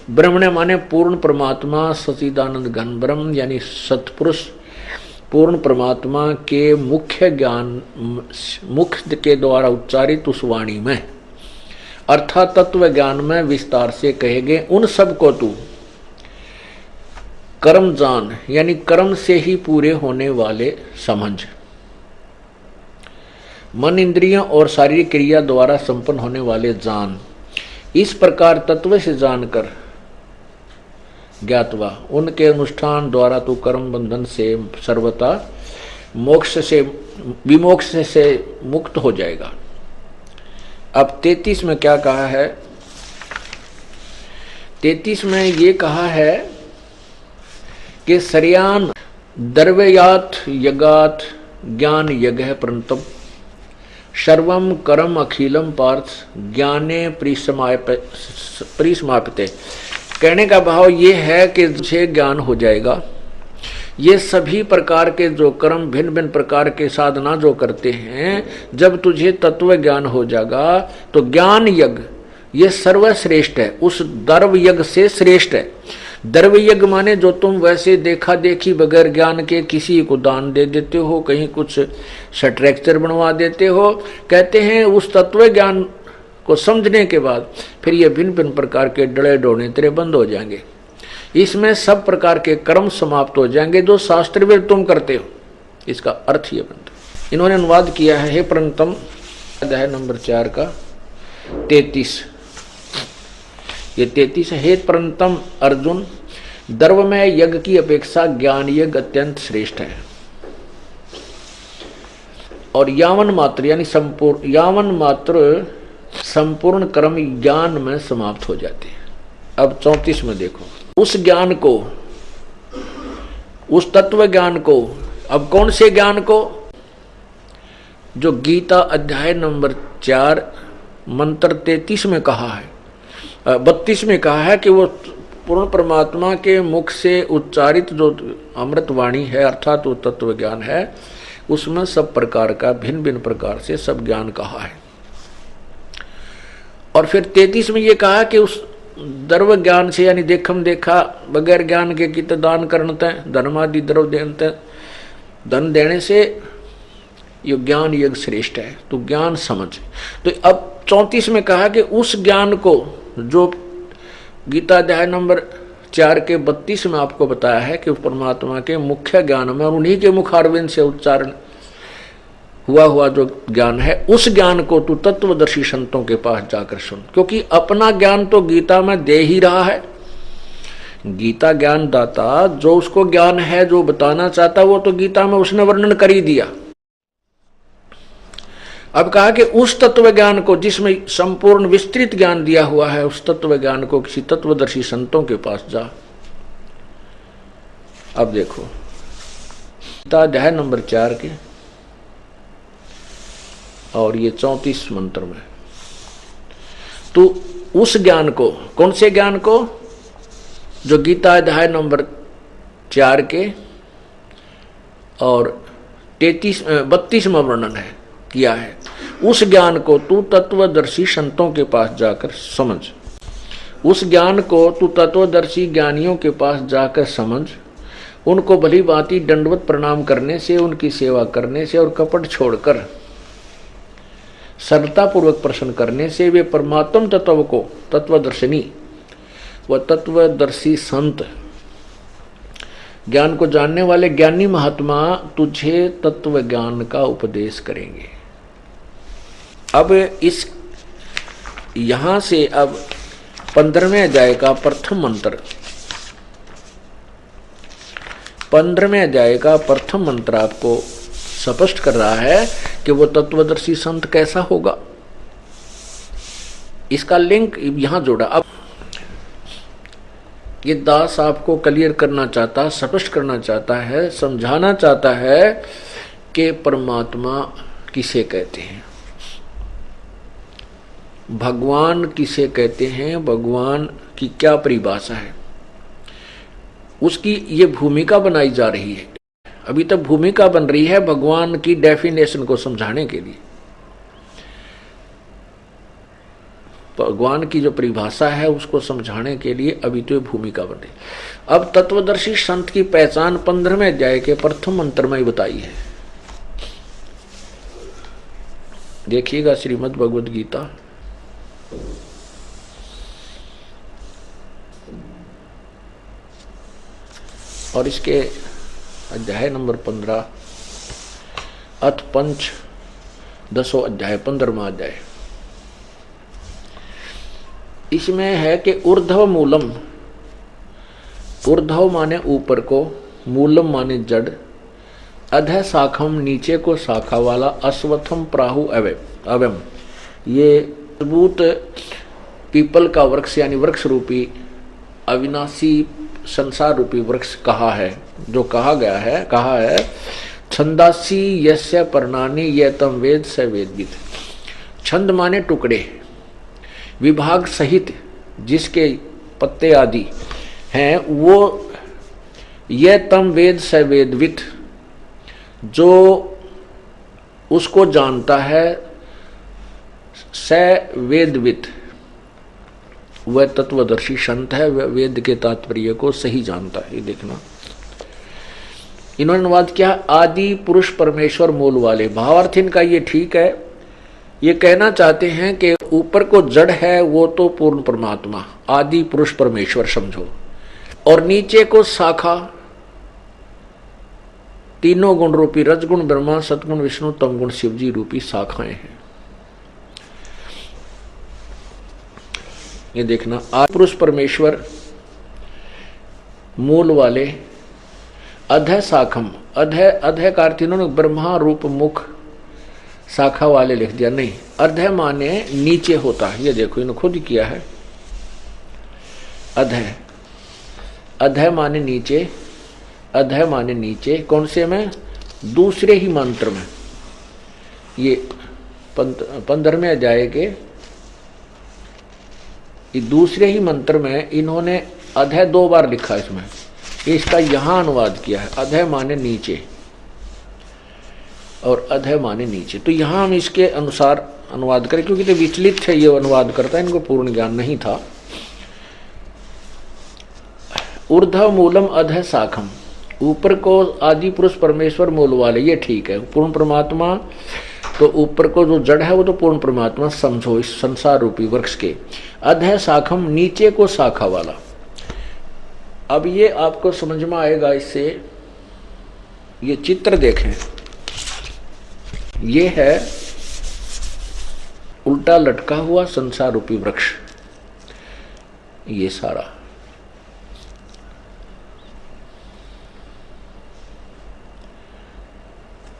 ब्रह्मण माने पूर्ण परमात्मा सच्चिदानंद घन ब्रह्म यानी सत्पुरुष पूर्ण परमात्मा के मुख्य ज्ञान, मुख के द्वारा उच्चारित उस वाणी में अर्थात तत्व ज्ञान में विस्तार से कहे गए। उन सब को तू कर्म जान यानी कर्म से ही पूरे होने वाले समझ, मन इंद्रियों और शारीरिक क्रिया द्वारा संपन्न होने वाले जान। इस प्रकार तत्व से जानकर ज्ञातवा उनके अनुष्ठान द्वारा तू कर्म बंधन से सर्वथा मोक्ष से विमोक्ष से मुक्त हो जाएगा। अब 33 में क्या कहा है, 33 में ये कहा है कि सर्यान द्रव्यात यज्ञात ज्ञान यज्ञ परंतु सर्वम कर्म अखिलम पार्थ ज्ञाने परिसमाप्यते। कहने का भाव ये है कि तुझे ज्ञान हो जाएगा। ये सभी प्रकार के जो कर्म भिन्न भिन्न प्रकार के साधना जो करते हैं, जब तुझे तत्व ज्ञान हो जाएगा तो ज्ञान यज्ञ ये सर्वश्रेष्ठ है, उस द्रव्य यज्ञ से श्रेष्ठ है। द्रव्य यज्ञ माने जो तुम वैसे देखा देखी बगैर ज्ञान के किसी को दान दे देते हो, कहीं कुछ स्ट्रक्चर बनवा देते हो। कहते हैं उस तत्व ज्ञान को समझने के बाद फिर ये भिन्न भिन्न प्रकार के डले डोने तेरे बंद हो जाएंगे। इसमें सब प्रकार के कर्म समाप्त हो जाएंगे जो शास्त्र में तुम करते हो। इसका अर्थ ये बनता। इन्होंने अनुवाद किया है, हे परंतम अध्याय नंबर 4 का 33, ये 33 है। हे परंतम अर्जुन, द्रव्यमय यज्ञ की अपेक्षा ज्ञान यज्ञ अत्यंत श्रेष्ठ है और यावन मात्र यानी संपूर्ण कर्म ज्ञान में समाप्त हो जाते हैं। अब 34 में देखो, उस ज्ञान को, उस तत्व ज्ञान को, अब कौन से ज्ञान को, जो गीता अध्याय नंबर 4 मंत्र 33 में कहा है, 32 में कहा है कि वो पूर्ण परमात्मा के मुख से उच्चारित जो अमृत वाणी है अर्थात वो तत्व ज्ञान है, उसमें सब प्रकार का भिन्न भिन्न प्रकार से सब ज्ञान कहा है। और फिर 33 में ये कहा कि उस द्रव्य ज्ञान से यानी देखम देखा बगैर ज्ञान के कित दान करते धर्मादि द्रव्य देते, धन देने से ये ज्ञान यज्ञ श्रेष्ठ है, तो ज्ञान समझ। तो अब 34 में कहा कि उस ज्ञान को जो गीता अध्याय नंबर 4 के 32 में आपको बताया है कि परमात्मा के मुख्य ज्ञान में और उन्हीं के मुखारविंद से उच्चारण हुआ जो ज्ञान है, उस ज्ञान को तू तत्वदर्शी संतों के पास जाकर सुन। क्योंकि अपना ज्ञान तो गीता में दे ही रहा है। गीता ज्ञान दाता जो उसको ज्ञान है जो बताना चाहता वो तो गीता में उसने वर्णन कर ही दिया। अब कहा कि उस तत्व ज्ञान को जिसमें संपूर्ण विस्तृत ज्ञान दिया हुआ है, उस तत्व ज्ञान को किसी तत्वदर्शी संतों के पास जा। अब देखो गीता अध्याय नंबर 4 के और ये 34 मंत्र में, तो उस ज्ञान को, कौन से ज्ञान को, जो गीता अध्याय नंबर 4 के और 32 में वर्णन है किया है, उस ज्ञान को तू तत्वदर्शी संतों के पास जाकर समझ। उस ज्ञान को तू तत्वदर्शी ज्ञानियों के पास जाकर समझ। उनको भली भांति दंडवत प्रणाम करने से, उनकी सेवा करने से और कपट छोड़कर सरलता पूर्वक प्रश्न करने से वे परमात्म तत्व को, तत्वदर्शिनी व तत्वदर्शी संत, ज्ञान को जानने वाले ज्ञानी महात्मा तुझे तत्व ज्ञान का उपदेश करेंगे। अब इस यहां से अब 15वें अध्याय का प्रथम मंत्र, 15वें अध्याय का प्रथम मंत्र आपको स्पष्ट कर रहा है कि वो तत्वदर्शी संत कैसा होगा। इसका लिंक यहां जोड़ा। अब ये दास आपको क्लियर करना चाहता, स्पष्ट करना चाहता है, समझाना चाहता है कि परमात्मा किसे कहते हैं, भगवान किसे कहते हैं, भगवान की क्या परिभाषा है, उसकी ये भूमिका बनाई जा रही है। अभी तक भूमिका बन रही है भगवान की डेफिनेशन को समझाने के लिए। भगवान की जो परिभाषा है उसको समझाने के लिए अभी तो ये भूमिका बन रही। अब तत्वदर्शी संत की पहचान 15वें अध्याय के प्रथम मंत्र में ही बताई है। देखिएगा श्रीमद् भगवद गीता और इसके अध्याय नंबर 15 अथ पंच 10 अध्याय 15वां अध्याय। इसमें है कि ऊर्ध्व मूलम, ऊर्ध्व माने ऊपर को, मूलम माने जड़, अधः शाखम नीचे को शाखा वाला, अश्वत्थम प्राहु अवयम, ये मजबूत पीपल का वृक्ष यानी वृक्ष रूपी अविनाशी संसार रूपी वृक्ष कहा है, जो कहा गया है, कहा है छंदासी यस्य पर्णानि ये तम वेद स वेदविद। छंद माने टुकड़े, विभाग सहित जिसके पत्ते आदि हैं वो ये तम वेद स वेदविद, जो उसको जानता है, स वेदविद वह तत्वदर्शी संत है, वह वेद के तात्पर्य को सही जानता है। ये देखना इन्होंने अनुवाद किया आदि पुरुष परमेश्वर मूल वाले। भावार्थ इनका ये ठीक है, ये कहना चाहते हैं कि ऊपर को जड़ है वो तो पूर्ण परमात्मा आदि पुरुष परमेश्वर समझो, और नीचे को शाखा तीनों गुण रूपी रजगुण ब्रह्मा, सतगुण विष्णु, तमगुण शिवजी रूपी शाखाएं हैं। ये देखना आदि पुरुष परमेश्वर मूल वाले, अधः शाखम, अधः का अर्थ इन्होंने ब्रह्मा रूप मुख शाखा वाले लिख दिया, नहीं, अधः माने नीचे होता है। ये देखो इन्होंने खुद किया है, अधः, अधः माने नीचे, अधः माने नीचे। कौन से में? दूसरे ही मंत्र में, ये 15वें अध्याय के दूसरे ही मंत्र में इन्होंने अधः 2 बार लिखा इसमें, इसका यहां अनुवाद किया है, अधः माने नीचे और अधः माने नीचे। तो यहां हम इसके अनुसार अनुवाद करें, क्योंकि तो विचलित थे ये अनुवाद करता, इनको पूर्ण ज्ञान नहीं था। ऊर्ध्व मूलम अधः शाखम, ऊपर को आदि पुरुष परमेश्वर मूल वाले, ये ठीक है। पूर्ण परमात्मा तो ऊपर को जो जड़ है वो तो पूर्ण परमात्मा समझो इस संसार रूपी वृक्ष के। अधः शाखम, नीचे को शाखा वाला। अब ये आपको समझ में आएगा इससे, ये चित्र देखें, ये है उल्टा लटका हुआ संसार रूपी वृक्ष, ये सारा।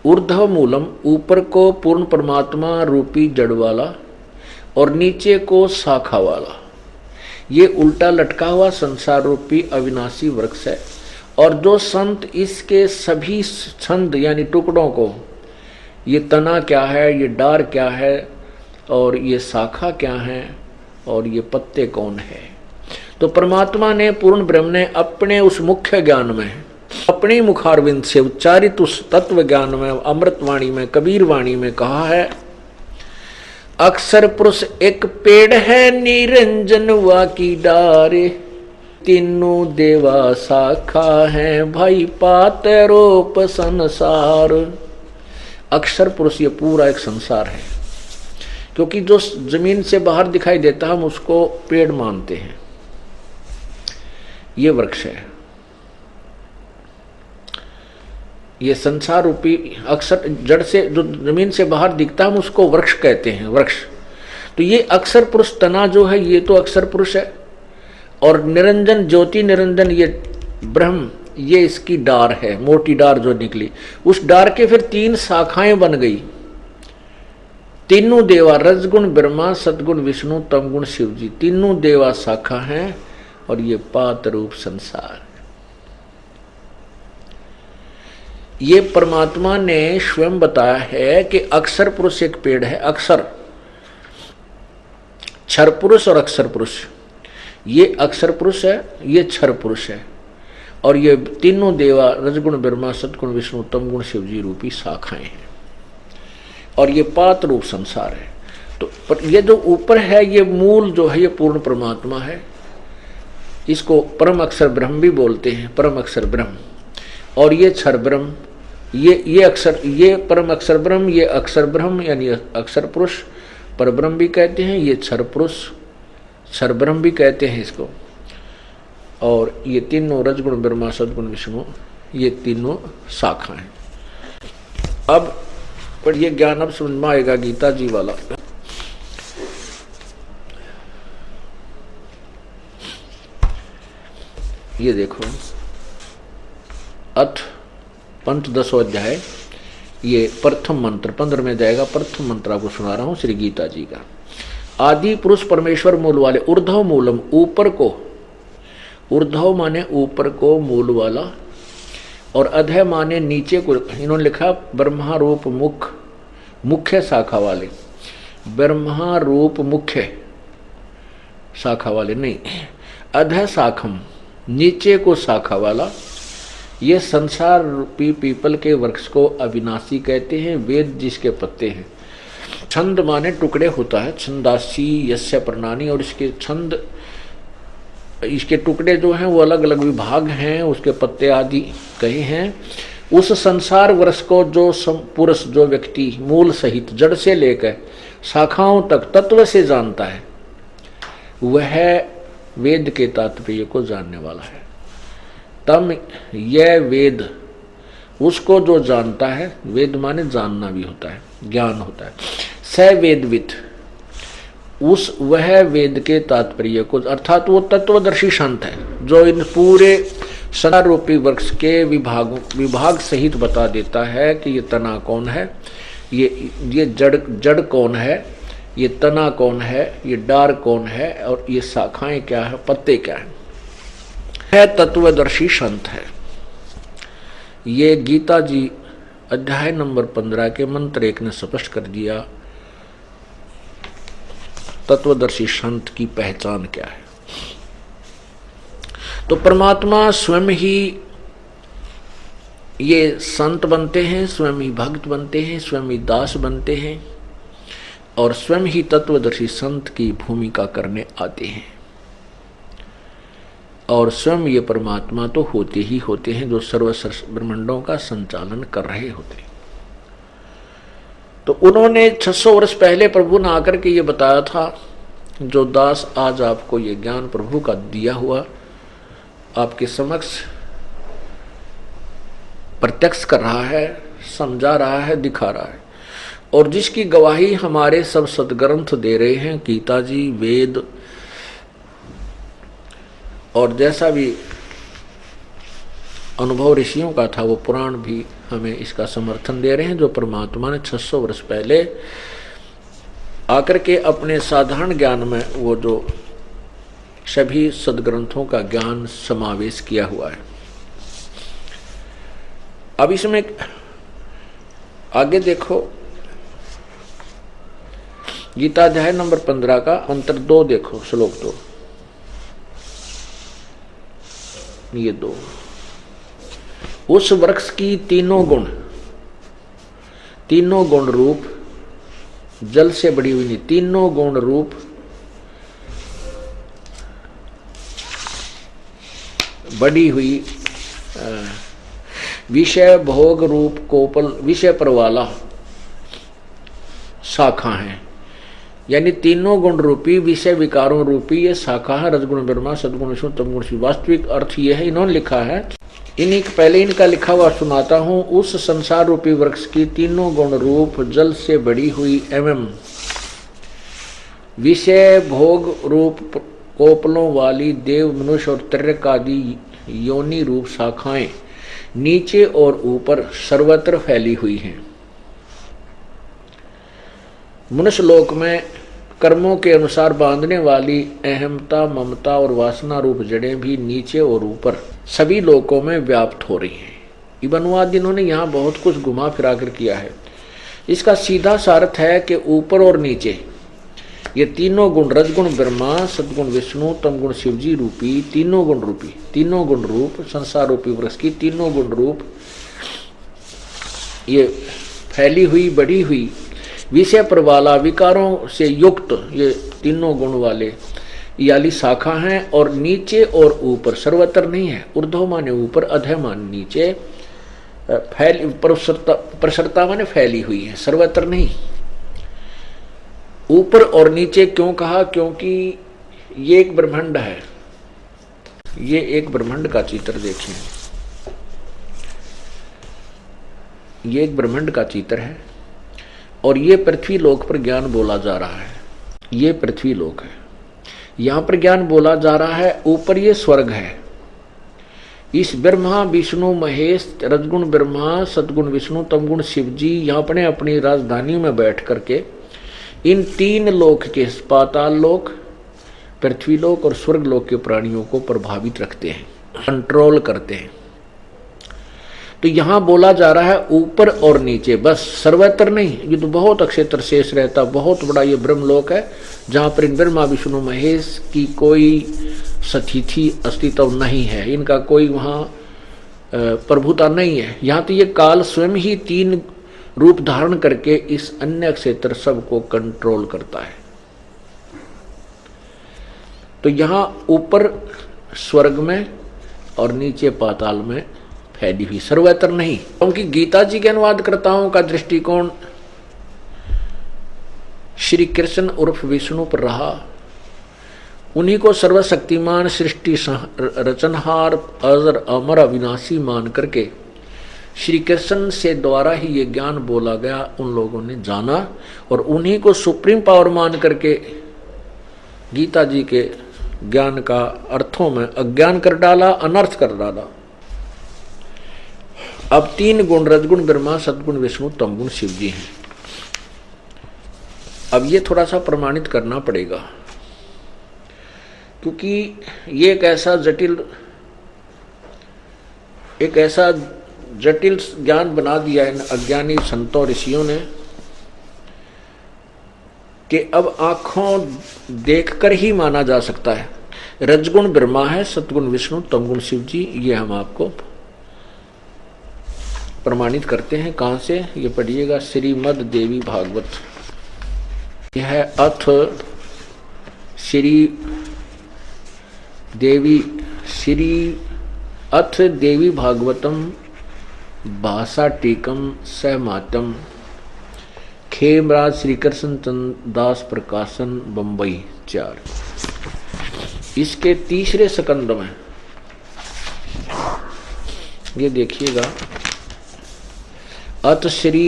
ऊर्ध्व मूलम, ऊपर को पूर्ण परमात्मा रूपी जड़ वाला और नीचे को शाखा वाला, ये उल्टा लटका हुआ संसार रूपी अविनाशी वृक्ष है। और जो संत इसके सभी छंद यानी टुकड़ों को, ये तना क्या है, ये डार क्या है, और ये शाखा क्या है, और ये पत्ते कौन है, तो परमात्मा ने, पूर्ण ब्रह्म ने अपने उस मुख्य ज्ञान में, अपनी मुखारविंद से उच्चारित उस तत्व ज्ञान में, अमृतवाणी में, कबीर वाणी में कहा है, अक्षर पुरुष एक पेड़ है, निरंजन वा की डारे, तीनों देवा शाखा है, भाई पात रूप संसार। अक्षर पुरुष ये पूरा एक संसार है, क्योंकि जो जमीन से बाहर दिखाई देता है हम उसको पेड़ मानते हैं, ये वृक्ष है। ये संसार रूपी अक्षर जड़ से जो जमीन से बाहर दिखता है हम उसको वृक्ष कहते हैं, वृक्ष। तो ये अक्षर पुरुष तना जो है ये तो अक्षर पुरुष है, और निरंजन ज्योति निरंजन ये ब्रह्म, ये इसकी डार है, मोटी डार जो निकली। उस डार के फिर 3 शाखाएं बन गई, तीनों देवा, रजगुण ब्रह्मा, सतगुण विष्णु, तमगुण शिव जी, तीनों देवा शाखा हैं, और ये पात रूप संसार। ये परमात्मा ने स्वयं बताया है कि अक्षर पुरुष एक पेड़ है। अक्षर, क्षर पुरुष और अक्षर पुरुष, ये अक्षर पुरुष है, ये क्षर पुरुष है, और ये तीनों देवा, रजगुण ब्रह्मा, सतगुण विष्णु, तमगुण शिव जी रूपी शाखाएं हैं, और ये पात रूप संसार है। तो पर ये जो ऊपर है ये मूल जो है ये पूर्ण परमात्मा है, इसको परम अक्षर ब्रह्म भी बोलते हैं, परम अक्षर ब्रह्म। और ये क्षर ब्रह्म, ये अक्षर, ये परम अक्षर ब्रह्म, ये अक्षर ब्रह्म यानी अक्षर पुरुष, पर ब्रह्म भी कहते हैं, ये क्षर पुरुष, क्षर ब्रह्म भी कहते हैं इसको। और ये तीनों रजगुण ब्रह्मा, सदगुण विष्णु, ये तीनों शाखा हैं। अब पर ये ज्ञान अब समझ में आएगा गीता जी वाला। ये देखो, अथ पंचदशो अध्याय, ये प्रथम मंत्र 15 में जाएगा। प्रथम मंत्र आपको सुना रहा हूं श्री गीता जी का। आदि पुरुष परमेश्वर मूल वाले, ऊर्ध्व मूलम, ऊपर को, ऊर्ध्व माने ऊपर को, मूल वाला, और अधः माने नीचे को। इन्होंने लिखा ब्रह्मा रूप मुख, मुख्य शाखा वाले, ब्रह्मा रूप मुख्य शाखा वाले नहीं, अधः शाखम, नीचे को शाखा वाला। ये संसार रूपी पीपल के वृक्ष को अविनाशी कहते हैं, वेद जिसके पत्ते हैं। छंद माने टुकड़े होता है, छंदासी यस्य प्रणानी, और इसके छंद, इसके टुकड़े जो हैं वो अलग अलग विभाग हैं, उसके पत्ते आदि कहे हैं। उस संसार वृक्ष को जो पुरुष, जो व्यक्ति मूल सहित जड़ से लेकर शाखाओं तक तत्व से जानता है, वह वेद के तात्पर्य को जानने वाला है। तम यह वेद, उसको जो जानता है, वेद माने जानना भी होता है, ज्ञान होता है। स वेदवित, उस वह वेद के तात्पर्य को, अर्थात वो तत्वदर्शी संत है जो इन पूरे संसार रूपी वृक्ष के विभाग सहित बता देता है कि ये तना कौन है, ये जड़ कौन है, ये तना कौन है, ये डार कौन है, और ये शाखाएं क्या है, पत्ते क्या है तत्वदर्शी संत है। ये गीता जी अध्याय नंबर 15 के मंत्र 1 ने स्पष्ट कर दिया तत्वदर्शी संत की पहचान क्या है। तो परमात्मा स्वयं ही ये संत बनते हैं, स्वयं ही भक्त बनते हैं, स्वयं ही दास बनते हैं, और स्वयं ही तत्वदर्शी संत की भूमिका करने आते हैं। और स्वयं ये परमात्मा तो होते ही होते हैं जो सर्व ब्रह्मांडों का संचालन कर रहे होते हैं। तो उन्होंने 600 वर्ष पहले प्रभु ने आकर के ये बताया था, जो दास आज आपको ये ज्ञान प्रभु का दिया हुआ आपके समक्ष प्रत्यक्ष कर रहा है, समझा रहा है, दिखा रहा है, और जिसकी गवाही हमारे सब सदग्रंथ दे रहे हैं, गीता जी, वेद, और जैसा भी अनुभव ऋषियों का था वो पुराण भी हमें इसका समर्थन दे रहे हैं, जो परमात्मा ने 600 वर्ष पहले आकर के अपने साधारण ज्ञान में वो जो सभी सदग्रंथों का ज्ञान समावेश किया हुआ है। अब इसमें आगे देखो, गीता अध्याय नंबर 15 का अंतर 2 देखो, श्लोक 2, ये 2, उस वृक्ष की तीनों गुण रूप जल से बड़ी हुई नहीं, तीनों गुण रूप बड़ी हुई विषय भोग रूप कोपल विषय पर वाला शाखा है। यानी तीनों गुण रूपी विषय विकारों रूपी ये शाखा है, रजगुण ब्रह्मा, सदगुण विष्णु, तमगुण शिव। वास्तविक अर्थ ये है, इन्होंने लिखा है, पहले इनका लिखा हुआ सुनाता हूं। उस संसार रूपी वृक्ष की तीनों गुण रूप जल से बड़ी हुई एवं विषय भोग रूप कोपलों वाली देव, मनुष्य और त्रिक आदि योनि रूप शाखाएं नीचे और ऊपर सर्वत्र फैली हुई हैं। मनुष्य लोक में कर्मों के अनुसार बांधने वाली अहमता, ममता और वासना रूप जड़ें भी नीचे और ऊपर सभी लोकों में व्याप्त हो रही हैं। इबनुवाद इन्होंने यहाँ बहुत कुछ घुमा फिरा कर किया है। इसका सीधा सार्थ है कि ऊपर और नीचे ये तीनों गुण, रजगुण ब्रह्मा, सदगुण विष्णु, तमगुण शिव जी रूपी तीनों गुण रूप संसार रूपी वृक्ष की तीनों गुण रूप ये फैली हुई, बढ़ी हुई, विषय पर वाला, विकारों से युक्त ये तीनों गुण वाले याली शाखा हैं, और नीचे और ऊपर सर्वत्र नहीं है। ऊर्ध्व माने ऊपर, अधः माने नीचे, प्रसरता माने फैली हुई है, सर्वत्र नहीं। ऊपर और नीचे क्यों कहा? क्योंकि ये एक ब्रह्मांड है। ये एक ब्रह्मांड का चित्र देखें, ये एक ब्रह्मांड का चित्र है, और ये पृथ्वी लोक पर ज्ञान बोला जा रहा है। ये पृथ्वी लोक है, यहां पर ज्ञान बोला जा रहा है। ऊपर ये स्वर्ग है। इस ब्रह्मा विष्णु महेश, रजगुण ब्रह्मा, सदगुण विष्णु, तमगुण शिव जी यहाँ अपने अपनी राजधानी में बैठ करके इन तीन लोक के, पाताल लोक, पृथ्वी लोक और स्वर्ग लोक के प्राणियों को प्रभावित रखते हैं, कंट्रोल करते हैं। तो यहां बोला जा रहा है ऊपर और नीचे, बस सर्वत्र नहीं। ये तो बहुत अक्षेत्र शेष रहता, बहुत बड़ा ये ब्रह्मलोक है, जहां पर इन ब्रह्मा विष्णु महेश की कोई सतिथि अस्तित्व नहीं है, इनका कोई वहां प्रभुता नहीं है। यहां तो ये काल स्वयं ही तीन रूप धारण करके इस अन्य क्षेत्र सबको कंट्रोल करता है। तो यहां ऊपर स्वर्ग में और नीचे पाताल में फैली हुई, सर्वत्र नहीं। क्योंकि गीता जी के अनुवादकर्ताओं का दृष्टिकोण श्री कृष्ण उर्फ विष्णु पर रहा। उन्हीं को सर्वशक्तिमान, सृष्टि रचनहार, अजर अमर अविनाशी मान करके श्री कृष्ण से द्वारा ही ये ज्ञान बोला गया, उन लोगों ने जाना, और उन्हीं को सुप्रीम पावर मान करके गीता जी के ज्ञान का अर्थों में अज्ञान कर डाला, अनर्थ कर डाला। अब तीन गुण, रजगुण ब्रह्मा, सदगुण विष्णु, तमगुण शिव जी हैं। अब ये थोड़ा सा प्रमाणित करना पड़ेगा, क्योंकि ये एक ऐसा जटिल ज्ञान बना दिया इन अज्ञानी संतों ऋषियों ने कि अब आंखों देखकर ही माना जा सकता है। रजगुण ब्रह्मा है, सतगुण विष्णु, तमगुण शिव जी, ये हम आपको प्रमाणित करते हैं। कहां से? ये पढ़िएगा, श्रीमद् देवी भागवत। यह है अथ श्री देवी श्री अथ देवी भागवतम भाषा टीकम सहमातम खेमराज श्री कृष्ण चंद्र दास प्रकाशन बम्बई 4। इसके तीसरे स्कंद में ये देखिएगा, अथ श्री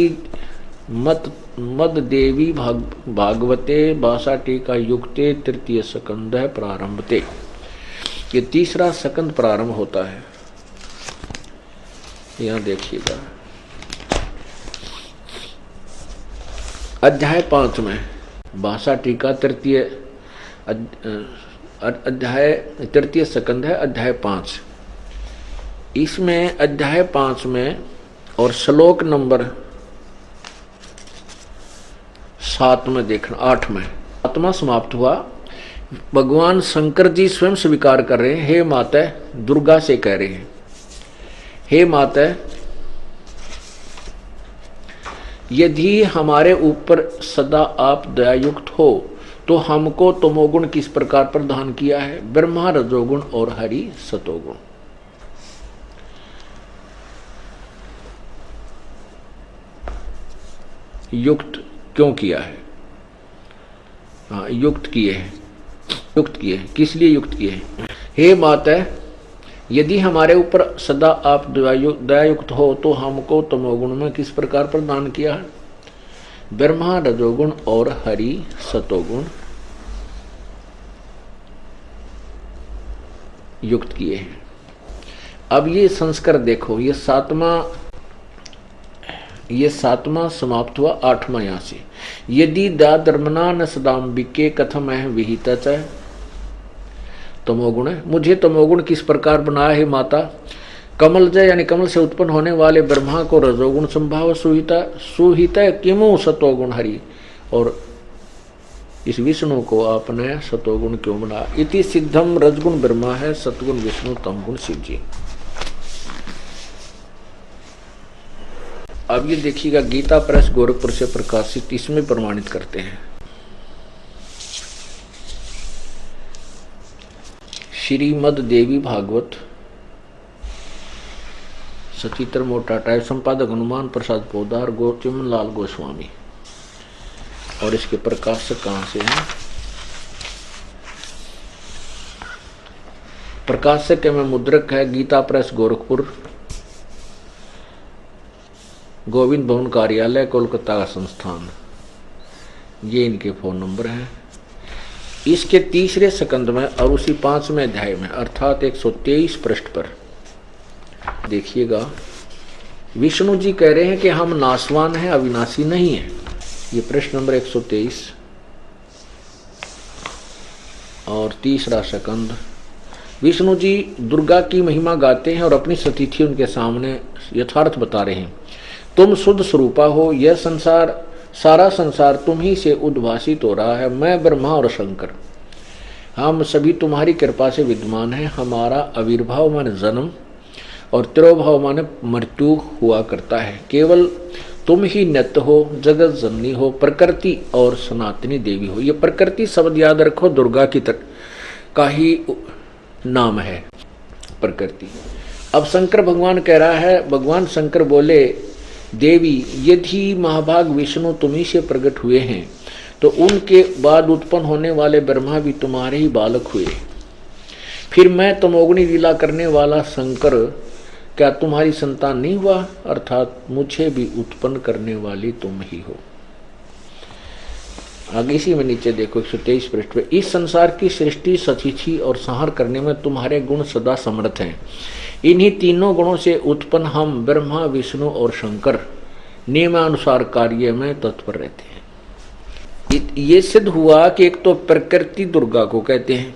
मद देवी भागवते भाषा टीका युक्ते तृतीय स्कंद है प्रारंभते। ये तीसरा स्कंद प्रारंभ होता है। यहाँ देखिएगा अध्याय 5 में भाषा टीका तृतीय अध्याय तृतीय स्कंद है अध्याय 5। इसमें अध्याय 5 में और श्लोक नंबर 7 में देखना, 8 में 7वां समाप्त हुआ। भगवान शंकर जी स्वयं स्वीकार कर रहे हैं, हे माता दुर्गा से कह रहे हैं, हे माता यदि हमारे ऊपर सदा आप दयायुक्त हो तो हमको तमोगुण किस प्रकार प्रदान किया है, ब्रह्मा रजोगुण और हरि सतोगुण। युक्त क्यों किया है? हाँ, युक्त किए हैं। युक्त किए, किस लिए युक्त किए हैं? हे माता यदि हमारे ऊपर सदा आप दयायुक्त हो तो हमको तमोगुण में किस प्रकार प्रदान किया है, ब्रह्मा रजोगुण और हरि सतोगुण युक्त किए हैं। अब ये संस्कार देखो, ये सातवां समाप्त हुआ। 8वां यहां से, यदि दाधर्मना न सदाम्बिके कथम है विहिता चाहे तमोगुण है। मुझे तमोगुण किस प्रकार बनाया है माता, कमलजय यानी कमल से उत्पन्न होने वाले ब्रह्मा को रजोगुण संभाव सुहिता किमु सतोगुण हरि, और इस विष्णु को आपने सतोगुण क्यों बनाया। इति सिद्धम रजगुण ब्रह्मा है, सतगुण विष्णु तमगुण शिव जी। अब ये देखिएगा गीता प्रेस गोरखपुर से प्रकाशित, इसमें प्रमाणित करते हैं। श्रीमद देवी भागवत सचित्र मोटा टाइप, संपादक हनुमान प्रसाद पोदार, चिमन लाल गोस्वामी। और इसके प्रकाशक कहाँ से हैं? प्रकाशक में मुद्रक है गीता प्रेस गोरखपुर, गोविंद भवन कार्यालय कोलकाता का संस्थान। ये इनके फोन नंबर हैं। इसके तीसरे स्कंद में और उसी 5वें अध्याय में अर्थात 123 पृष्ठ पर देखिएगा, विष्णु जी कह रहे हैं कि हम नाशवान हैं, अविनाशी नहीं है। ये पृष्ठ नंबर 123 और तीसरा स्कंद। विष्णु जी दुर्गा की महिमा गाते हैं और अपनी स्थिति उनके सामने यथार्थ बता रहे हैं। तुम शुद्ध स्वरूपा हो, यह संसार सारा संसार तुम ही से उद्भासित हो रहा है। मैं ब्रह्मा और शंकर हम सभी तुम्हारी कृपा से विद्यमान हैं। हमारा आविर्भाव माने जन्म और तिरोभाव माने मृत्यु हुआ करता है। केवल तुम ही नित्य हो, जगत जननी हो, प्रकृति और सनातनी देवी हो। ये प्रकृति शब्द याद रखो, दुर्गा की का ही नाम है प्रकृति। अब शंकर भगवान कह रहा है, भगवान शंकर बोले, देवी यदि महाभाग विष्णु तुम्ही से प्रकट हुए हैं तो उनके बाद उत्पन्न होने वाले ब्रह्मा भी तुम्हारे ही बालक हुए। फिर मैं तमोगुणी लीला करने वाला शंकर क्या तुम्हारी संतान नहीं हुआ, अर्थात मुझे भी उत्पन्न करने वाली तुम ही हो। आगे इसी में नीचे देखो 123 पृष्ठ पे, इस संसार की सृष्टि सचिथि और संहार करने में तुम्हारे गुण सदा समर्थ हैं। इन्हीं तीनों गुणों से उत्पन्न हम ब्रह्मा विष्णु और शंकर नियमानुसार कार्य में तत्पर रहते हैं। ये सिद्ध हुआ कि एक तो प्रकृति दुर्गा को कहते हैं,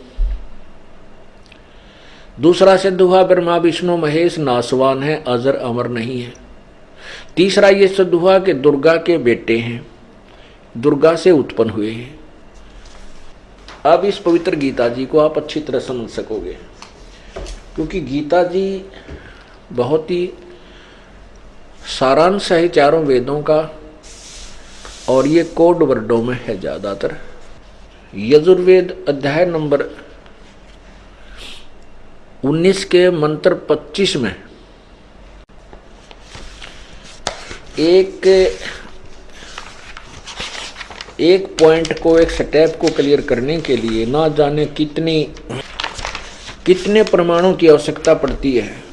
दूसरा सिद्ध हुआ ब्रह्मा विष्णु महेश नासवान है, अजर अमर नहीं है। तीसरा ये सिद्ध हुआ कि दुर्गा के बेटे हैं, दुर्गा से उत्पन्न हुए हैं। अब इस पवित्र गीता जी को आप अच्छी तरह समझ सकोगे, क्योंकि गीता जी बहुत ही सारांश है चारों वेदों का, और ये कोड वर्डों में है ज्यादातर। यजुर्वेद अध्याय नंबर 19 के मंत्र 25 में एक पॉइंट को, एक स्टेप को क्लियर करने के लिए ना जाने कितने प्रमाणों की आवश्यकता पड़ती है।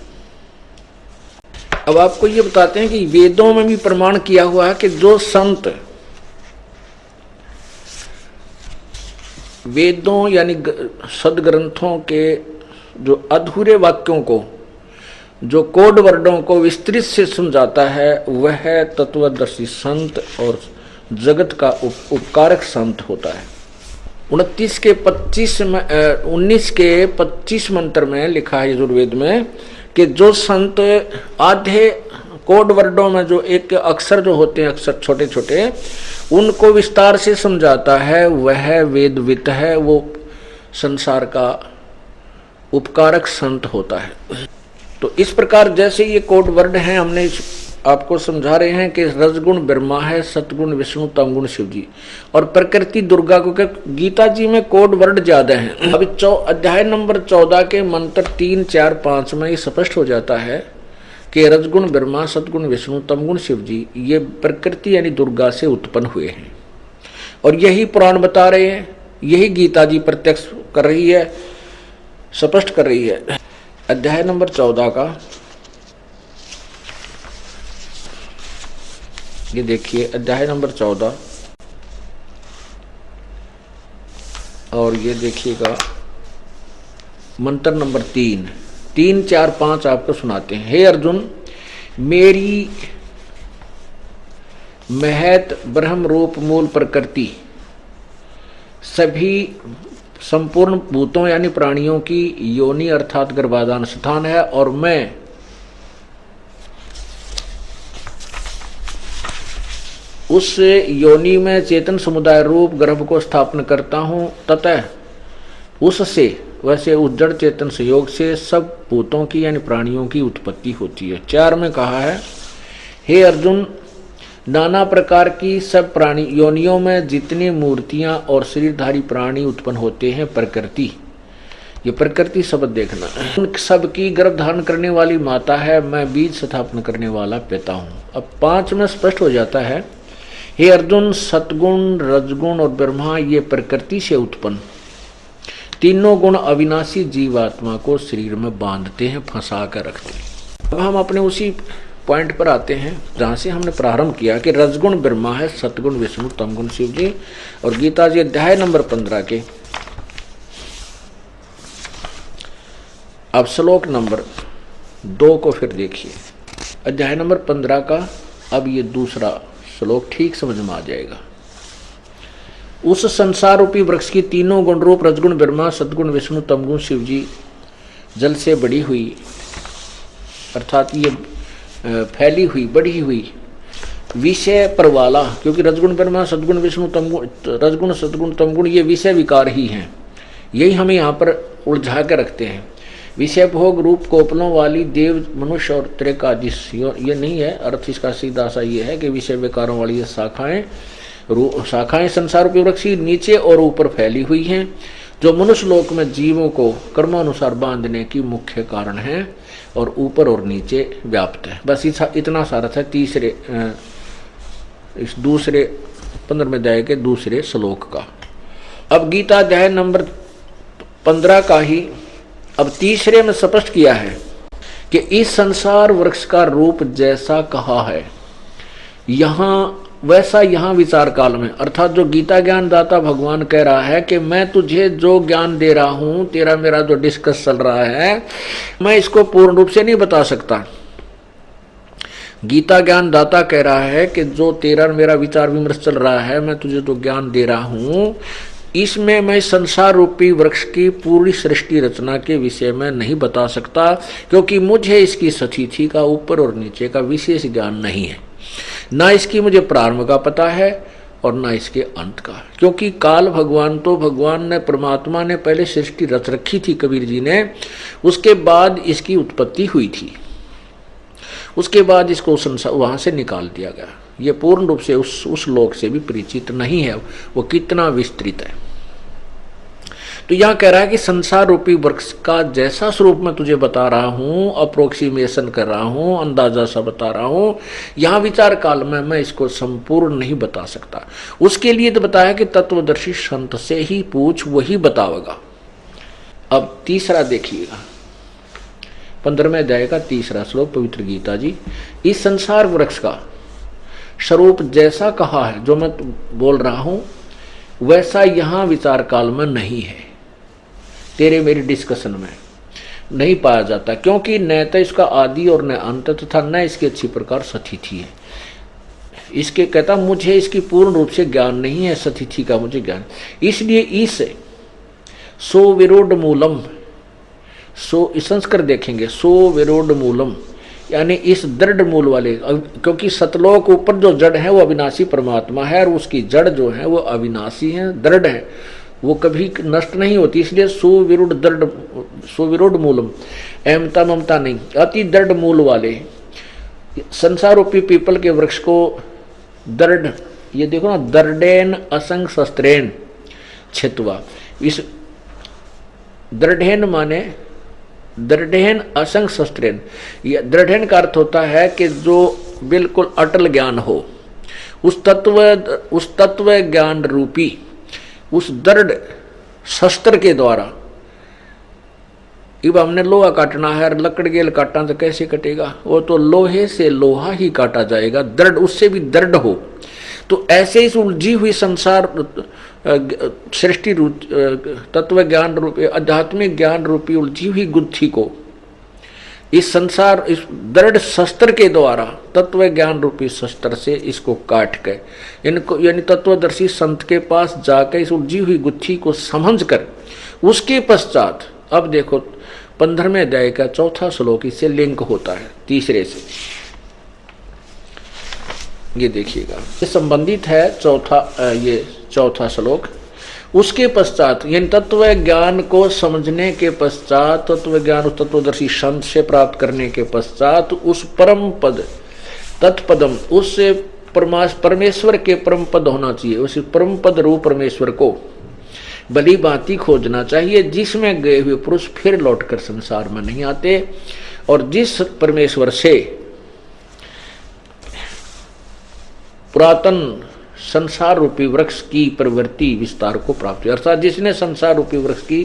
अब आपको ये बताते हैं कि वेदों में भी प्रमाण किया हुआ है कि जो संत वेदों यानी सदग्रंथों के जो अधूरे वाक्यों को, जो कोड वर्डों को विस्तृत से समझाता है, वह तत्वदर्शी संत और जगत का उपकारक संत होता है। 19 के 25 मंत्र में लिखा है यजुर्वेद में कि जो संत आधे कोड वर्डों में जो एक अक्षर जो होते हैं, अक्षर छोटे छोटे, उनको विस्तार से समझाता है, वह वेदवित है, वो संसार का उपकारक संत होता है। तो इस प्रकार जैसे ये कोड वर्ड हैं, हमने आपको समझा रहे हैं कि रजगुण ब्रह्मा है, सतगुण विष्णु, तमगुण शिव जी और प्रकृति दुर्गा को। गीता जी में कोड वर्ड ज्यादा हैं। अभी अध्याय नंबर 14 के मंत्र 3, 4, 5 में ये स्पष्ट हो जाता है कि रजगुण ब्रह्मा, सतगुण विष्णु, तमगुण शिव जी ये प्रकृति यानी दुर्गा से उत्पन्न हुए हैं। और यही पुराण बता रहे हैं, यही गीता जी प्रत्यक्ष कर रही है, स्पष्ट कर रही है। अध्याय नंबर 14 का ये देखिए, अध्याय नंबर 14 और ये देखिएगा मंत्र नंबर 3, 4, 5 आपको सुनाते हैं। हे अर्जुन, मेरी महत ब्रह्म रूप मूल प्रकृति सभी संपूर्ण भूतों यानी प्राणियों की योनि अर्थात गर्भाधान स्थान है, और मैं उस योनि में चेतन समुदाय रूप गर्भ को स्थापन करता हूं, ततः उससे वैसे उज्जड़ चेतन संयोग से सब भूतों की यानी प्राणियों की उत्पत्ति होती है। 4 में कहा है, हे अर्जुन, नाना प्रकार की सब प्राणी योनियों में जितनी मूर्तियां और शरीरधारी प्राणी उत्पन्न होते हैं, प्रकृति, ये प्रकृति शब्द देखना, उन सब की गर्भ धारण करने वाली माता है, मैं बीज स्थापन करने वाला पिता हूं। अब 5 में स्पष्ट हो जाता है, हे अर्जुन, सतगुण, रजगुण और ब्रह्मा ये प्रकृति से उत्पन्न तीनों गुण अविनाशी जीवात्मा को शरीर में बांधते हैं, फंसा कर रखते हैं। अब हम अपने उसी पॉइंट पर आते हैं जहां से हमने प्रारंभ किया कि रजगुण ब्रह्मा है, सतगुण विष्णु, तमगुण शिव जी। और गीता जी अध्याय नंबर 15 के अब श्लोक नंबर 2 को फिर देखिए। अध्याय नंबर 15 का अब ये दूसरा श्लोक ठीक समझ में आ जाएगा। उस संसार रूपी वृक्ष की तीनों गुण रूप रजगुण ब्रह्मा, सतगुण विष्णु, तमगुण शिव जी जल से बड़ी हुई, अर्थात ये फैली हुई, बढ़ी हुई विषय पर वाला, क्योंकि रजगुण ब्रह्मा, सदगुण विष्णु, तमगुण, रजगुण सदगुण तमगुण ये विषय विकार ही हैं। यही हमें यहाँ पर उलझा कर रखते हैं। विषय भोग रूप कोपलों वाली देव, मनुष्य और त्रिकादिश, ये नहीं है अर्थ। इसका सीधा सा ये है कि विषय विकारों वाली ये शाखाएं संसार रूपी वृक्ष नीचे और ऊपर फैली हुई हैं, जो मनुष्य लोक में जीवों को कर्मानुसार बांधने की मुख्य कारण है और ऊपर और नीचे व्याप्त है। बस इतना सारा था इस दूसरे 15वें अध्याय के दूसरे श्लोक का। अब गीता अध्याय नंबर 15 का ही अब तीसरे में स्पष्ट किया है कि इस संसार वृक्ष का रूप जैसा कहा है यहाँ वैसा यहाँ विचार काल में, अर्थात जो गीता ज्ञान दाता भगवान कह रहा है कि मैं तुझे जो ज्ञान दे रहा हूं, तेरा मेरा जो डिस्कस चल रहा है, मैं इसको पूर्ण रूप से नहीं बता सकता। गीता ज्ञान दाता कह रहा है कि जो तेरा मेरा विचार विमर्श चल रहा है, मैं तुझे जो ज्ञान दे रहा हूं, इसमें मैं संसार रूपी वृक्ष की पूरी सृष्टि रचना के विषय में नहीं बता सकता, क्योंकि मुझे इसकी स्थिति का ऊपर और नीचे का विशेष ज्ञान नहीं है। ना इसकी मुझे प्रारंभ का पता है और ना इसके अंत का, क्योंकि काल भगवान तो भगवान ने, परमात्मा ने पहले सृष्टि रच रखी थी कबीर जी ने, उसके बाद इसकी उत्पत्ति हुई थी, उसके बाद इसको संसार वहां से निकाल दिया गया। ये पूर्ण रूप से उस लोक से भी परिचित नहीं है, वो कितना विस्तृत है। तो यहां कह रहा है कि संसार रूपी वृक्ष का जैसा स्वरूप मैं तुझे बता रहा हूं, अप्रोक्सीमेशन कर रहा हूं, अंदाजा सा बता रहा हूं, यहां विचार काल में मैं इसको संपूर्ण नहीं बता सकता। उसके लिए तो बताया कि तत्वदर्शी संत से ही पूछ, वही बतावेगा। अब तीसरा देखिएगा, 15वें अध्याय का तीसरा श्लोक, पवित्र गीता जी। इस संसार वृक्ष का स्वरूप जैसा कहा है, जो मैं बोल रहा हूं, वैसा यहां विचार काल में नहीं है, तेरे मेरे डिस्कशन में नहीं पाया जाता, क्योंकि न तो इसका आदि और न अंत तथा न इसकी अच्छी प्रकार सतिथि है। इसके कहता मुझे इसकी पूर्ण रूप से ज्ञान नहीं है, सतिथि का मुझे ज्ञान, इसलिए इस सो विरोध मूलम, सो संस्कृत देखेंगे, सो विरोध मूलम यानी इस दृढ़ मूल वाले, क्योंकि सतलोक ऊपर जो जड़ है वो अविनाशी परमात्मा है, और उसकी जड़ जो है वो अविनाशी है, दृढ़ है, वो कभी नष्ट नहीं होती, इसलिए सुविरुद्ध दृढ़, सुविरुद्ध मूलम, अहमता ममता नहीं, अति दृढ़ मूल वाले संसार रूपी पीपल के वृक्ष को दृढ़, ये देखो ना, दृढ़ेन असंग शस्त्रेन छित्वा, इस दृढ़ेन माने दृढ़ेन असंग शस्त्रेन, यह दृढ़ेन का अर्थ होता है कि जो बिल्कुल अटल ज्ञान हो, उस तत्व ज्ञान रूपी उस दृढ़ शस्त्र के द्वारा। अब हमने लोहा काटना है, लकड़ गेल काटना तो कैसे कटेगा, वो तो लोहे से लोहा ही काटा जाएगा, दृढ़, उससे भी दृढ़ हो। तो ऐसे इस उलझी हुई संसार सृष्टि तत्व ज्ञान रूपी, आध्यात्मिक ज्ञान रूपी उलझी हुई गुत्थी को इस संसार, इस दृढ़ शस्त्र के द्वारा, तत्व ज्ञान रूपी शस्त्र से इसको काट के, इनको यानी तत्वदर्शी संत के पास जाकर इस उलझी हुई गुत्थी को समझकर, उसके पश्चात अब देखो 15वें अध्याय का चौथा श्लोक इससे लिंक होता है तीसरे से, ये देखिएगा, ये संबंधित है ये चौथा श्लोक। उसके पश्चात यानी तत्व ज्ञान को समझने के पश्चात, तत्व ज्ञान उस तत्वदर्शी संत से प्राप्त करने के पश्चात, उस परम पद तत्पदम, उससे परमेश्वर के परम पद होना चाहिए, उस परम पद रूप परमेश्वर को भली भांति खोजना चाहिए, जिसमें गए हुए पुरुष फिर लौटकर संसार में नहीं आते, और जिस परमेश्वर से पुरातन संसार रूपी वृक्ष की प्रवृत्ति विस्तार को प्राप्त हुई, अर्थात जिसने संसार रूपी वृक्ष की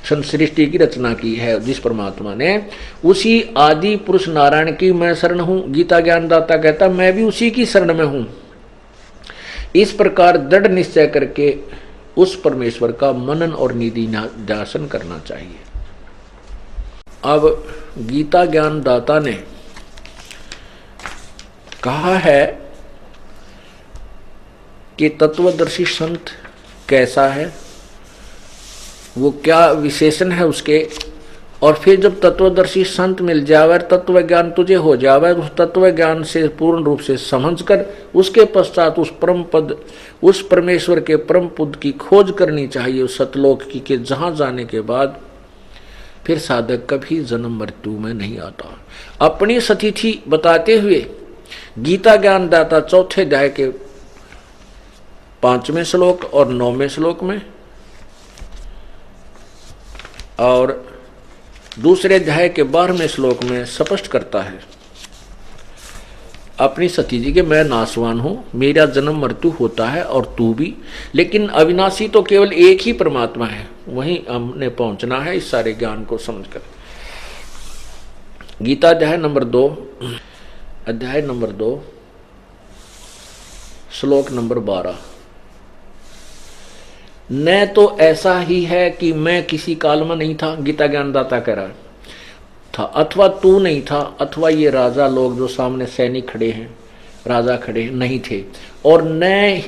सृष्टि की रचना की है, जिस परमात्मा ने, उसी आदि पुरुष नारायण की मैं शरण हूं। गीता ज्ञानदाता कहता मैं भी उसी की शरण में हूं। इस प्रकार दृढ़ निश्चय करके उस परमेश्वर का मनन और निधिध्यासन करना चाहिए। अब गीता ज्ञानदाता ने कहा है कि तत्वदर्शी संत कैसा है, वो क्या विशेषण है उसके, और फिर जब तत्वदर्शी संत मिल जावे, तत्व ज्ञान तुझे हो जावे, उस तत्व ज्ञान से पूर्ण रूप से समझकर उसके पश्चात उस परम पद, उस परमेश्वर के परम पद की खोज करनी चाहिए, उस सतलोक की, के जहां जाने के बाद फिर साधक कभी जन्म मृत्यु में नहीं आता। अपनी सतिथि बताते हुए गीता ज्ञानदाता चौथे अध्याय के 5वें श्लोक और 9वें श्लोक में, और दूसरे अध्याय के 12वें श्लोक में स्पष्ट करता है अपनी सती जी के, मैं नाशवान हूं, मेरा जन्म मृत्यु होता है और तू भी, लेकिन अविनाशी तो केवल एक ही परमात्मा है, वहीं हमने पहुंचना है इस सारे ज्ञान को समझकर। गीता अध्याय नंबर 2 श्लोक नंबर 12, न तो ऐसा ही है कि मैं किसी काल में नहीं था, गीता ज्ञानदाता कह रहा था, अथवा तू नहीं था, अथवा ये राजा लोग जो सामने सैनिक खड़े हैं, राजा खड़े नहीं थे, और न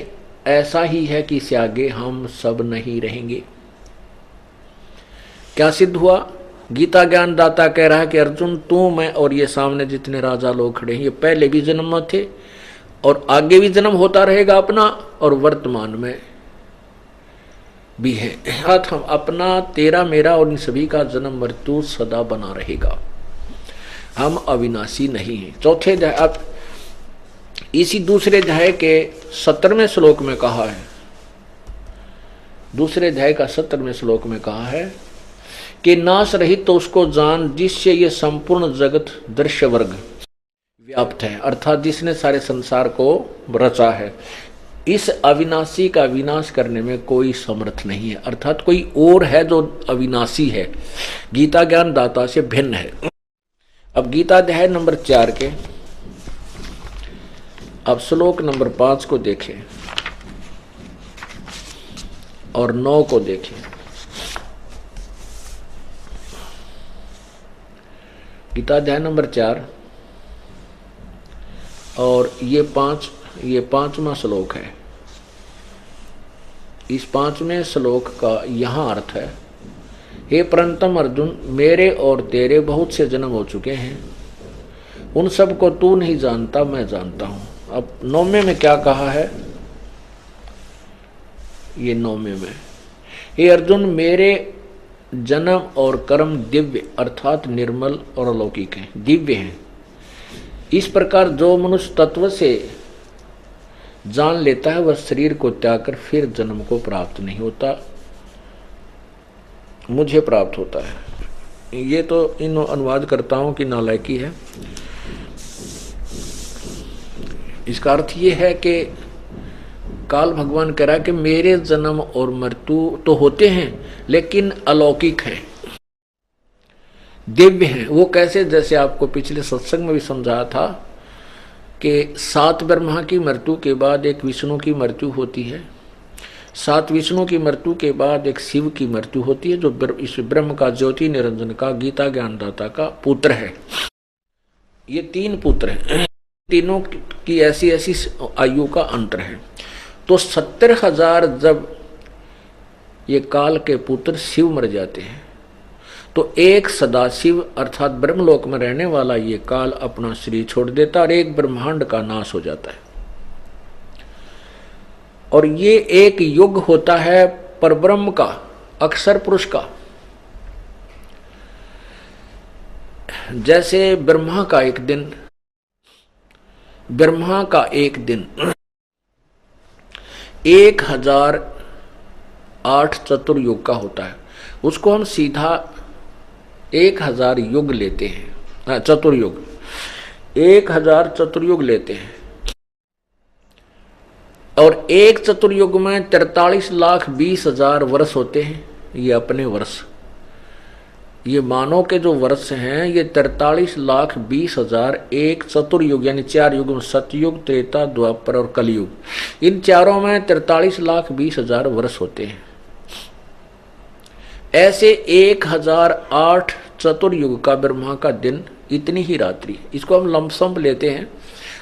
ऐसा ही है कि इससे आगे हम सब नहीं रहेंगे। क्या सिद्ध हुआ? गीता ज्ञानदाता कह रहा है कि अर्जुन, तू, मैं और ये सामने जितने राजा लोग खड़े हैं, ये पहले भी जन्म में थे और आगे भी जन्म होता रहेगा अपना, और वर्तमान में भी है। हम अपना, तेरा, मेरा और इन सभी का जन्म मृत्यु सदा बना रहेगा, हम अविनाशी नहीं हैं। चौथे अध्याय, अब इसी दूसरे अध्याय के 17वें श्लोक में कहा है दूसरे अध्याय का 17वें श्लोक में कहा है कि नाश रहित तो उसको जान जिससे ये संपूर्ण जगत दृश्य वर्ग व्याप्त है, अर्थात जिसने सारे संसार को रचा है। इस अविनाशी का विनाश करने में कोई समर्थ नहीं है, अर्थात कोई और है जो अविनाशी है, गीता ज्ञान दाता से भिन्न है। अब गीता अध्याय नंबर 4 के अब श्लोक नंबर 5 को देखें और 9 को देखें। गीता अध्याय नंबर 4 और ये 5वां श्लोक है। इस 5वें श्लोक का यहाँ अर्थ है, हे परंतम अर्जुन, मेरे और तेरे बहुत से जन्म हो चुके हैं, उन सब को तू नहीं जानता, मैं जानता हूं। अब 9वें में क्या कहा है, ये 9वें में, हे अर्जुन, मेरे जन्म और कर्म दिव्य अर्थात निर्मल और अलौकिक हैं, दिव्य हैं। इस प्रकार जो मनुष्य तत्व से जान लेता है वह शरीर को त्याग कर फिर जन्म को प्राप्त नहीं होता, मुझे प्राप्त होता है। ये तो इन अनुवादकर्ताओं की नालायकी है। इसका अर्थ ये है कि काल भगवान कह रहा है कि मेरे जन्म और मृत्यु तो होते हैं लेकिन अलौकिक है, दिव्य हैं। वो कैसे, जैसे आपको पिछले सत्संग में भी समझाया था कि 7 ब्रह्मा की मृत्यु के बाद एक विष्णु की मृत्यु होती है, 7 विष्णु की मृत्यु के बाद एक शिव की मृत्यु होती है, जो इस ब्रह्म का, ज्योति निरंजन का, गीता ज्ञानदाता का पुत्र है। ये 3 पुत्र हैं, तीनों की ऐसी ऐसी आयु का अंतर है। तो 70,000 जब ये काल के पुत्र शिव मर जाते हैं तो एक सदाशिव अर्थात ब्रह्मलोक में रहने वाला ये काल अपना शरीर छोड़ देता और एक ब्रह्मांड का नाश हो जाता है। और ये एक युग होता है परब्रह्म का, अक्षर पुरुष का। जैसे ब्रह्मा का एक दिन 1008 चतुर्युग का होता है, उसको हम सीधा 1000 युग लेते हैं, चतुर्युग 1000 चतुर्युग लेते हैं। और एक चतुर्युग में 43,20,000 वर्ष होते हैं, ये अपने वर्ष। ये मानव के जो वर्ष हैं ये 43,20,000 एक चतुर्युग यानी 4 युग में, सतयुग, त्रेता, द्वापर और कलयुग, इन चारों में 43,20,000 वर्ष होते हैं। ऐसे 1008 चतुर्युग का ब्रह्मा का दिन, इतनी ही रात्रि, इसको हम लमसम लेते हैं।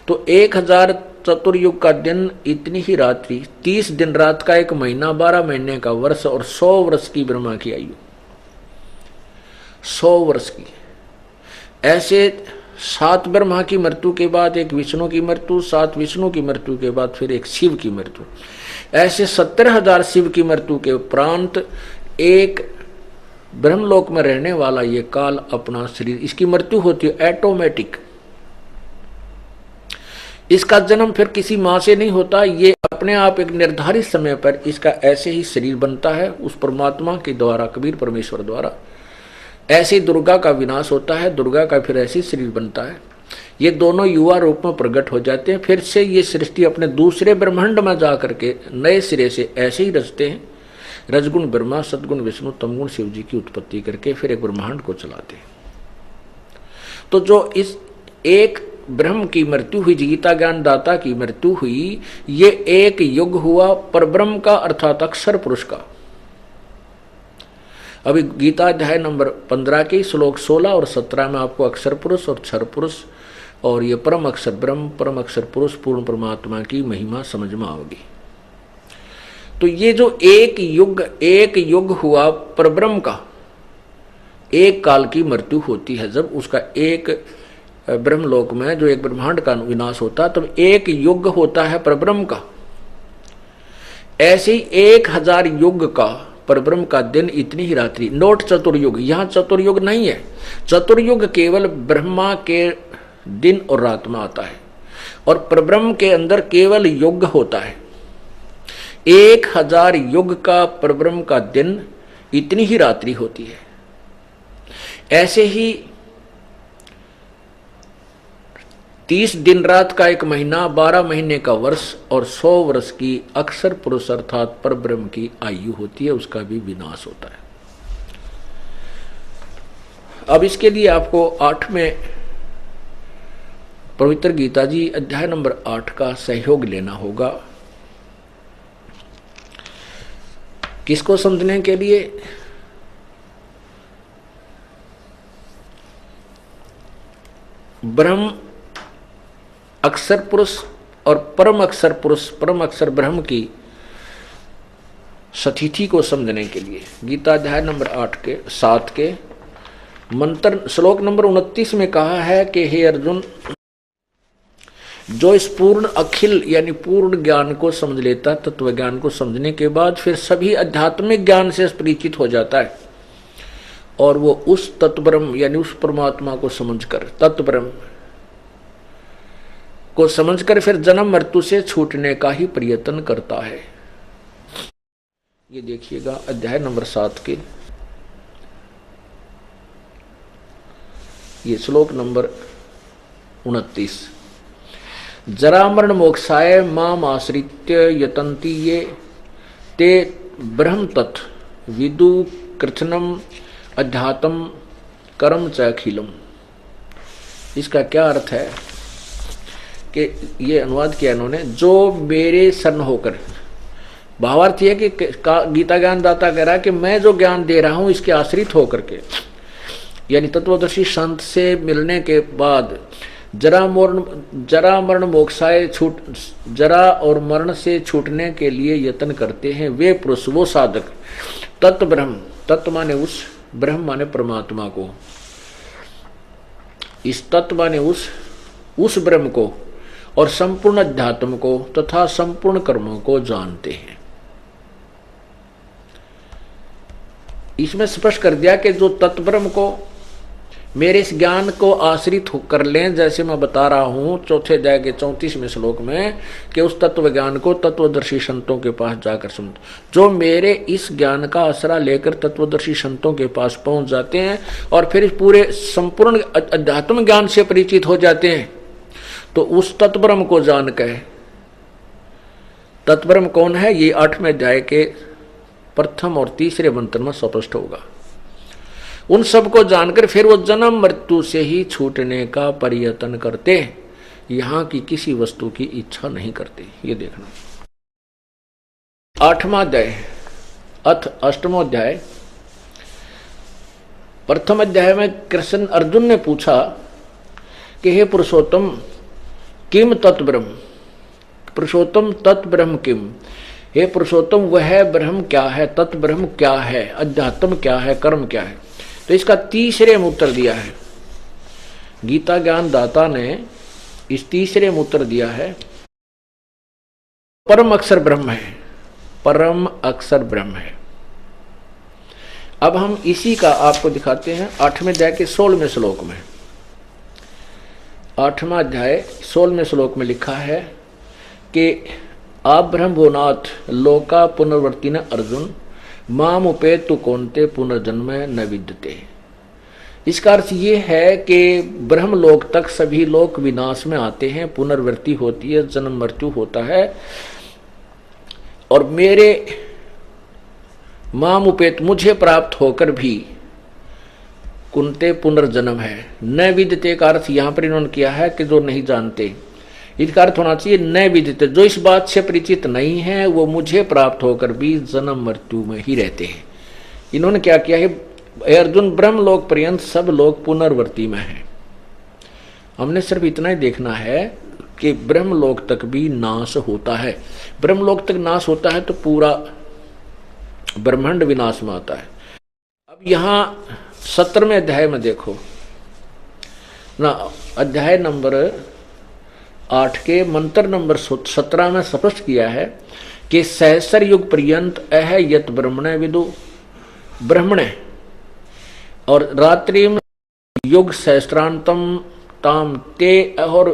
तो 1000 चतुर्युग का दिन, इतनी ही रात्रि, 30 दिन रात का एक महीना, 12 महीने का वर्ष और 100 वर्ष की ब्रह्मा की आयु, 100 वर्ष की। ऐसे 7 ब्रह्मा की मृत्यु के बाद एक विष्णु की मृत्यु, 7 विष्णु की मृत्यु के बाद फिर एक शिव की मृत्यु, ऐसे 70,000 शिव की मृत्यु के उपरांत एक ब्रह्मलोक में रहने वाला ये काल अपना शरीर, इसकी मृत्यु होती है ऑटोमेटिक। इसका जन्म फिर किसी मां से नहीं होता, ये अपने आप एक निर्धारित समय पर इसका ऐसे ही शरीर बनता है उस परमात्मा के द्वारा, कबीर परमेश्वर द्वारा। ऐसे ही दुर्गा का विनाश होता है, दुर्गा का फिर ऐसे ही शरीर बनता है। ये दोनों युवा रूप में प्रकट हो जाते हैं, फिर से ये सृष्टि अपने दूसरे ब्रह्मांड में जा करके नए सिरे से ऐसे ही रचते हैं। रजगुण ब्रह्मा, सदगुण विष्णु, तमगुण शिव जी की उत्पत्ति करके फिर एक ब्रह्मांड को चलाते हैं। तो जो इस एक ब्रह्म की मृत्यु हुई, गीता ज्ञान दाता की मृत्यु हुई, ये एक युग हुआ परब्रह्म का अर्थात अक्षर पुरुष का। अभी गीता अध्याय नंबर 15 के श्लोक 16 और 17 में आपको अक्षर पुरुष और क्षर पुरुष और ये परम अक्षर ब्रह्म, परम अक्षर पुरुष, पूर्ण परमात्मा की महिमा समझ में आओगी। तो ये जो एक युग हुआ परब्रह्म का, एक काल की मृत्यु होती है जब उसका एक ब्रह्मलोक में जो एक ब्रह्मांड का विनाश होता है, तब एक युग होता है परब्रह्म का। ऐसे ही 1000 युग का परब्रह्म का दिन, इतनी ही रात्रि। नोट चतुर्युग, यहाँ चतुर्युग नहीं है। चतुर्युग केवल ब्रह्मा के दिन और रात में आता है और परब्रह्म के अंदर केवल युग होता है। 1000 युग का परब्रह्म का दिन इतनी ही रात्रि होती है। ऐसे ही 30 दिन रात का एक महीना, 12 महीने का वर्ष और 100 वर्ष की अक्षर पुरुष अर्थात परब्रह्म की आयु होती है, उसका भी विनाश होता है। अब इसके लिए आपको 8वें पवित्र गीता जी अध्याय नंबर 8 का सहयोग लेना होगा। किसको समझने के लिए? ब्रह्म अक्षर पुरुष और परम अक्षर पुरुष, परम अक्षर ब्रह्म की सतिथि को समझने के लिए। गीता अध्याय नंबर 7 के मंत्र श्लोक नंबर 29 में कहा है कि हे अर्जुन, जो इस पूर्ण अखिल यानी पूर्ण ज्ञान को समझ लेता, तत्व ज्ञान को समझने के बाद फिर सभी आध्यात्मिक ज्ञान से परिचित हो जाता है और वो उस तत्ब्रह्म यानी उस परमात्मा को समझकर, तत्ब्रह्म को समझकर फिर जन्म मृत्यु से छूटने का ही प्रयत्न करता है। ये देखिएगा अध्याय नंबर 7 के ये श्लोक नंबर 29। जरा मरण मोक्षाय माम आश्रित्य यतन्ति ये ते ब्रह्म तत् विदु कृत्स्नम अध्यात्म कर्म च अखिलम। इसका क्या अर्थ है कि ये अनुवाद किया इन्होंने, जो मेरे शरण होकर, भावार्थ है कि गीता ज्ञान दाता कह रहा है कि मैं जो ज्ञान दे रहा हूं इसके आश्रित होकर के, यानी तत्वदर्शी संत से मिलने के बाद जरा मरण मोक्षाय जरा और मरण से छूटने के लिए यत्न करते हैं वे पुरुष, वो साधक तत्व ब्रह्म, तत्व माने उस, ब्रह्म माने परमात्मा को, इस तत्व माने उस ब्रह्म को और संपूर्ण अध्यात्म को तथा संपूर्ण कर्मों को जानते हैं। इसमें स्पष्ट कर दिया कि जो तत्व ब्रह्म को मेरे इस ज्ञान को आश्रित कर लें, जैसे मैं बता रहा हूं 4th अध्याय के 34वें श्लोक में कि उस तत्व ज्ञान को तत्वदर्शी संतों के पास जाकर समझ, जो मेरे इस ज्ञान का आसरा लेकर तत्वदर्शी संतों के पास पहुंच जाते हैं और फिर पूरे संपूर्ण अध्यात्म ज्ञान से परिचित हो जाते हैं, तो उस तत्ब्रह्म को जान कर, तत्ब्रह्म कौन है ये 8वें अध्याय के प्रथम और तीसरे मंत्र में स्पष्ट होगा। उन सब को जानकर फिर वो जन्म मृत्यु से ही छूटने का प्रयत्न करते, यहां की किसी वस्तु की इच्छा नहीं करते। ये देखना 8वां अध्याय अथ 8वां अध्याय। प्रथम अध्याय में कृष्ण अर्जुन ने पूछा कि हे पुरुषोत्तम किम तत्ब्रह्म, पुरुषोत्तम तत्ब्रह्म किम, हे पुरुषोत्तम वह ब्रह्म क्या है, तत्ब्रह्म क्या है, अध्यात्म क्या है, कर्म क्या है। तो इसका तीसरे में उत्तर दिया है गीता ज्ञान दाता ने, इस तीसरे में उत्तर दिया है परम अक्षर ब्रह्म है, परम अक्षर ब्रह्म है। अब हम इसी का आपको दिखाते हैं 8वें अध्याय के 16वें श्लोक में। 8वां अध्याय 16वें श्लोक में लिखा है कि आप ब्रह्म भोनाथ लोका पुनर्वर्ती न अर्जुन माम उपेत तु कौनते पुनर्जन्म न विद्यते। इसका अर्थ ये है कि ब्रह्म लोक तक सभी लोग विनाश में आते हैं, पुनर्वृत्ति होती है, जन्म मृत्यु होता है, और मेरे माम उपेत मुझे प्राप्त होकर भी कुंते पुनर्जन्म है। न विद्यते का अर्थ यहां पर इन्होंने किया है कि जो नहीं जानते, इसका अर्थ होना चाहिए न विदित, जो इस बात से परिचित नहीं है वो मुझे प्राप्त होकर भी जन्म मृत्यु में ही रहते हैं। इन्होंने क्या किया है, अर्जुन ब्रह्म लोक पर्यंत सब लोग पुनर्वर्ती में हैं। हमने सिर्फ इतना ही देखना है कि ब्रह्म लोक तक भी नाश होता है। ब्रह्म लोक तक नाश होता है तो पूरा ब्रह्मांड विनाश में आता है। अब यहां 17वें अध्याय में देखो ना, अध्याय नंबर 8 के मंत्र नंबर 17 में स्पष्ट किया है कि सहस्र युग पर्यंत अह यत ब्रह्मणे विदु, ब्रह्मणे और रात्रि में युग सहस्त्रांतम ताम ते, और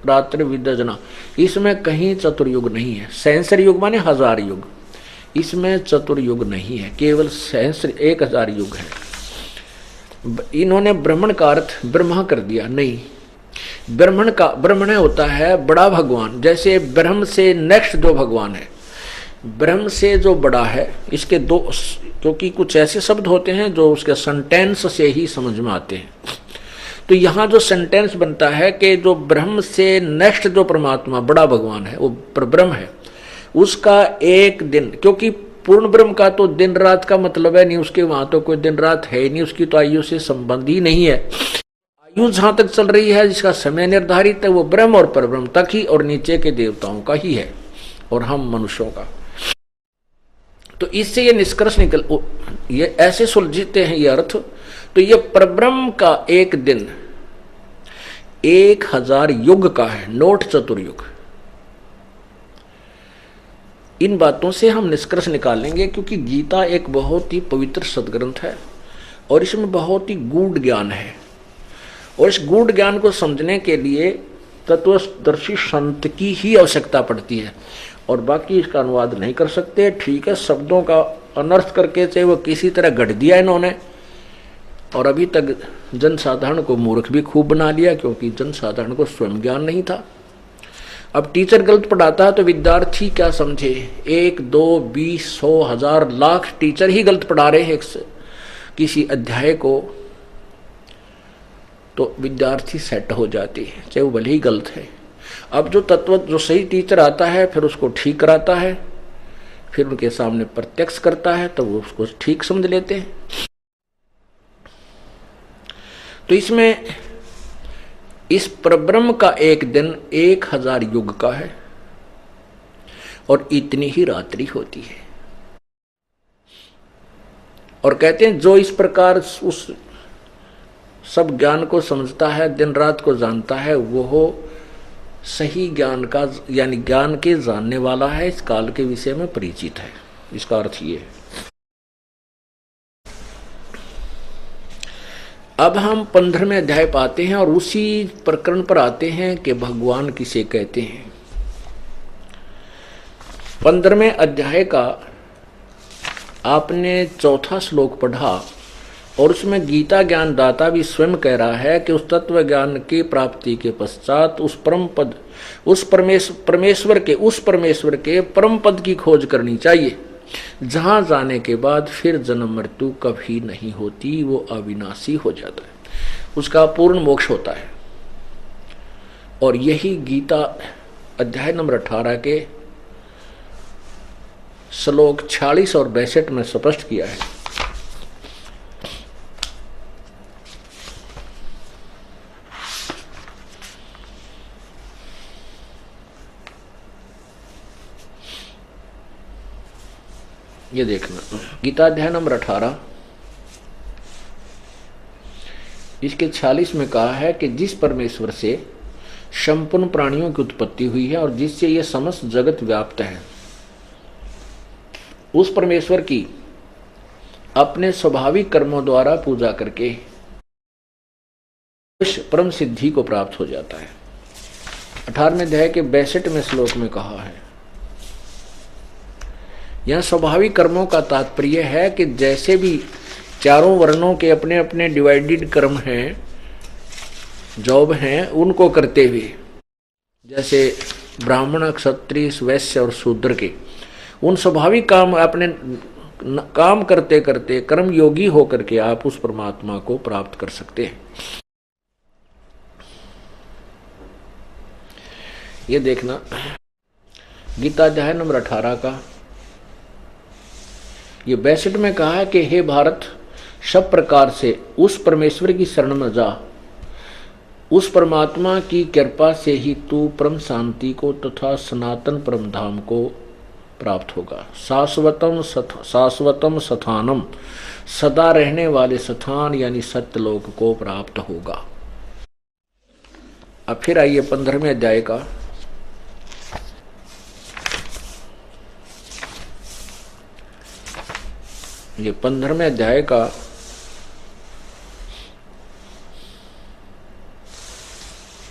रात्रि विदजना, इसमें कहीं चतुर्युग नहीं है। सहस्र युग माने 1000 युग, इसमें चतुर्युग नहीं है, केवल सहस्र 1000 युग है। इन्होंने ब्राह्मण का अर्थ ब्रह्मा कर दिया, नहीं। ब्राह्मण होता है बड़ा भगवान, जैसे ब्रह्म से नेक्स्ट जो भगवान है, ब्रह्म से जो बड़ा है, इसके दो, क्योंकि कुछ ऐसे शब्द होते हैं जो उसके सेंटेंस से ही समझ में आते हैं। तो यहाँ जो सेंटेंस बनता है कि जो ब्रह्म से नेक्स्ट जो परमात्मा बड़ा भगवान है वो ब्रह्म है, उसका एक दिन, क्योंकि पूर्ण ब्रह्म का तो दिन रात का मतलब है नहीं, उसके वहां तो कोई दिन रात है ही नहीं, उसकी तो आयु से संबंध ही नहीं है। आयु जहां तक चल रही है, जिसका समय निर्धारित है, वो ब्रह्म और परब्रह्म तक ही, और नीचे के देवताओं का ही है, और हम मनुष्यों का। तो इससे ये निष्कर्ष निकल, ये ऐसे सुलझते हैं ये अर्थ। तो ये परब्रह्म का एक दिन 1000 युग का है, नोट चतुर्युग। इन बातों से हम निष्कर्ष निकालेंगे, क्योंकि गीता एक बहुत ही पवित्र सदग्रंथ है और इसमें बहुत ही गूढ़ ज्ञान है, और इस गूढ़ ज्ञान को समझने के लिए तत्वदर्शी संत की ही आवश्यकता पड़ती है, और बाकी इसका अनुवाद नहीं कर सकते। ठीक है, शब्दों का अनर्थ करके चाहे वो किसी तरह गढ़ दिया इन्होंने, और अभी तक जनसाधारण को मूर्ख भी खूब बना लिया, क्योंकि जनसाधारण को स्वयं ज्ञान नहीं था। अब टीचर गलत पढ़ाता है तो विद्यार्थी क्या समझे, 1 2 20 100 1000 लाख टीचर ही गलत पढ़ा रहे हैं किसी अध्याय को, तो विद्यार्थी सेट हो जाते हैं, चाहे वो भले ही गलत है। अब जो तत्व, जो सही टीचर आता है, फिर उसको ठीक कराता है, फिर उनके सामने प्रत्यक्ष करता है, तो वो उसको ठीक समझ लेते हैं। तो इसमें इस परब्रह्म का एक दिन 1000 युग का है, और इतनी ही रात्रि होती है। और कहते हैं जो इस प्रकार उस सब ज्ञान को समझता है, दिन रात को जानता है, वो सही ज्ञान का, यानी ज्ञान के जानने वाला है, इस काल के विषय में परिचित है। इसका अर्थ ये है। अब हम 15वें अध्याय पाते हैं और उसी प्रकरण पर आते हैं कि भगवान किसे कहते हैं। 15वें अध्याय का आपने चौथा श्लोक पढ़ा, और उसमें गीता ज्ञान दाता भी स्वयं कह रहा है कि उस तत्व ज्ञान की प्राप्ति के पश्चात उस परम पद, उस परमेश्वर के परम पद की खोज करनी चाहिए, जहां जाने के बाद फिर जन्म मृत्यु कभी नहीं होती, वो अविनाशी हो जाता है, उसका पूर्ण मोक्ष होता है। और यही गीता अध्याय नंबर 18 के श्लोक 46 और 62 में स्पष्ट किया है। ये देखना, गीता अध्याय नंबर 18 इसके 46 में कहा है कि जिस परमेश्वर से संपूर्ण प्राणियों की उत्पत्ति हुई है और जिससे यह समस्त जगत व्याप्त है, उस परमेश्वर की अपने स्वाभाविक कर्मों द्वारा पूजा करके परम सिद्धि को प्राप्त हो जाता है। 18वें अध्याय के 62वें श्लोक में कहा है, यह स्वाभाविक कर्मों का तात्पर्य है कि जैसे भी चारों वर्णों के अपने अपने डिवाइडेड कर्म हैं, जॉब हैं, उनको करते हुए, जैसे ब्राह्मण, क्षत्रिय, वैश्य और शूद्र के, उन स्वाभाविक काम अपने काम करते करते कर्म योगी होकर के आप उस परमात्मा को प्राप्त कर सकते हैं। ये देखना, गीता अध्याय नंबर 18 का ये 62 में कहा है कि हे भारत, सब प्रकार से उस परमेश्वर की शरण में जा, उस परमात्मा की कृपा से ही तू परम शांति को तथा सनातन परम धाम को प्राप्त होगा। शाश्वतम स्थानम, सदा रहने वाले स्थान यानी सत्यलोक को प्राप्त होगा। अब फिर आइए 15वें अध्याय का ये 15वें अध्याय का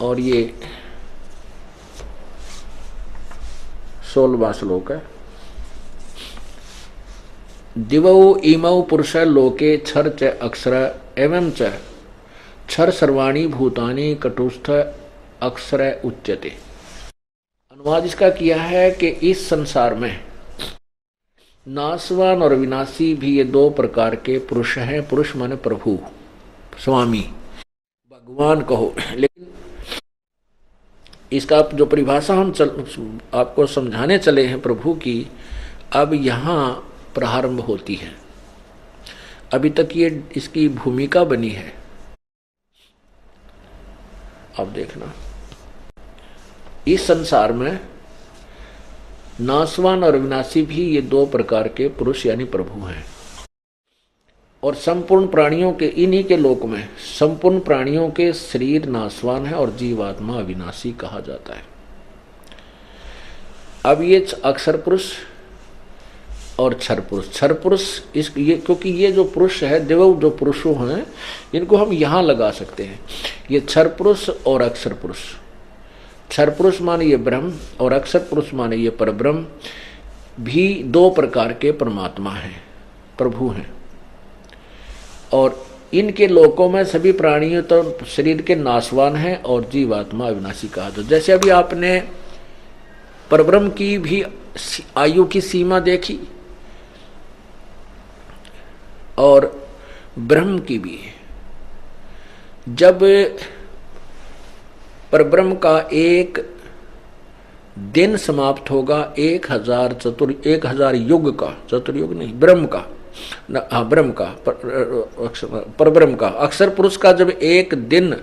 और ये 16वां श्लोक है। दिवौ इमौ पुरुष लोके क्षर च अक्षर एवं च क्षर सर्वाणी भूतानि कटुस्थ अक्षर उच्यते। अनुवाद इसका किया है कि इस संसार में नाशवान और विनाशी भी ये दो प्रकार के पुरुष हैं। पुरुष माने प्रभु, स्वामी, भगवान कहो। लेकिन इसका जो परिभाषा हम आपको समझाने चले हैं प्रभु की, अब यहाँ प्रारंभ होती है। अभी तक ये इसकी भूमिका बनी है। अब देखना, इस संसार में नाशवान और विनाशी भी ये दो प्रकार के पुरुष यानी प्रभु हैं। और संपूर्ण प्राणियों के, इन्हीं के लोक में संपूर्ण प्राणियों के शरीर नाशवान है और जीवात्मा अविनाशी कहा जाता है। अब ये अक्षर पुरुष और क्षर पुरुष, क्षर पुरुष ये क्योंकि ये जो पुरुष है, देव जो पुरुषों हैं, इनको हम यहाँ लगा सकते हैं। ये क्षर पुरुष और अक्षर पुरुष, क्षर पुरुष माने ये ब्रह्म और अक्षर पुरुष माने ये परब्रह्म भी दो प्रकार के परमात्मा हैं, प्रभु हैं। और इनके लोकों में सभी प्राणियों तो शरीर के नाशवान हैं और जीवात्मा अविनाशी कहा। तो जैसे अभी आपने परब्रह्म की भी आयु की सीमा देखी और ब्रह्म की भी। जब परब्रह्म का एक दिन समाप्त होगा, 1000 युग का, चतुर्युग नहीं, ब्रह्म का, हाँ ब्रह्म का, परब्रह्म का, अक्षर पुरुष का जब एक दिन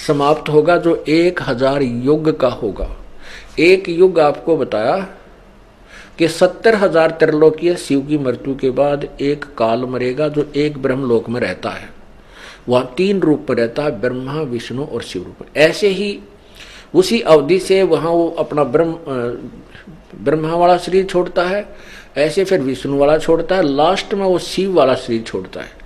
समाप्त होगा जो 1000 युग का होगा। एक युग आपको बताया कि 70,000 त्रिलोकीय शिव की मृत्यु के बाद एक काल मरेगा जो एक ब्रह्मलोक में रहता है। वह 3 रूप में रहता है, ब्रह्मा, विष्णु और शिव रूप में। ऐसे ही उसी अवधि से वहाँ वो अपना ब्रह्मा वाला शरीर छोड़ता है, ऐसे फिर विष्णु वाला छोड़ता है, लास्ट में वो शिव वाला शरीर छोड़ता है।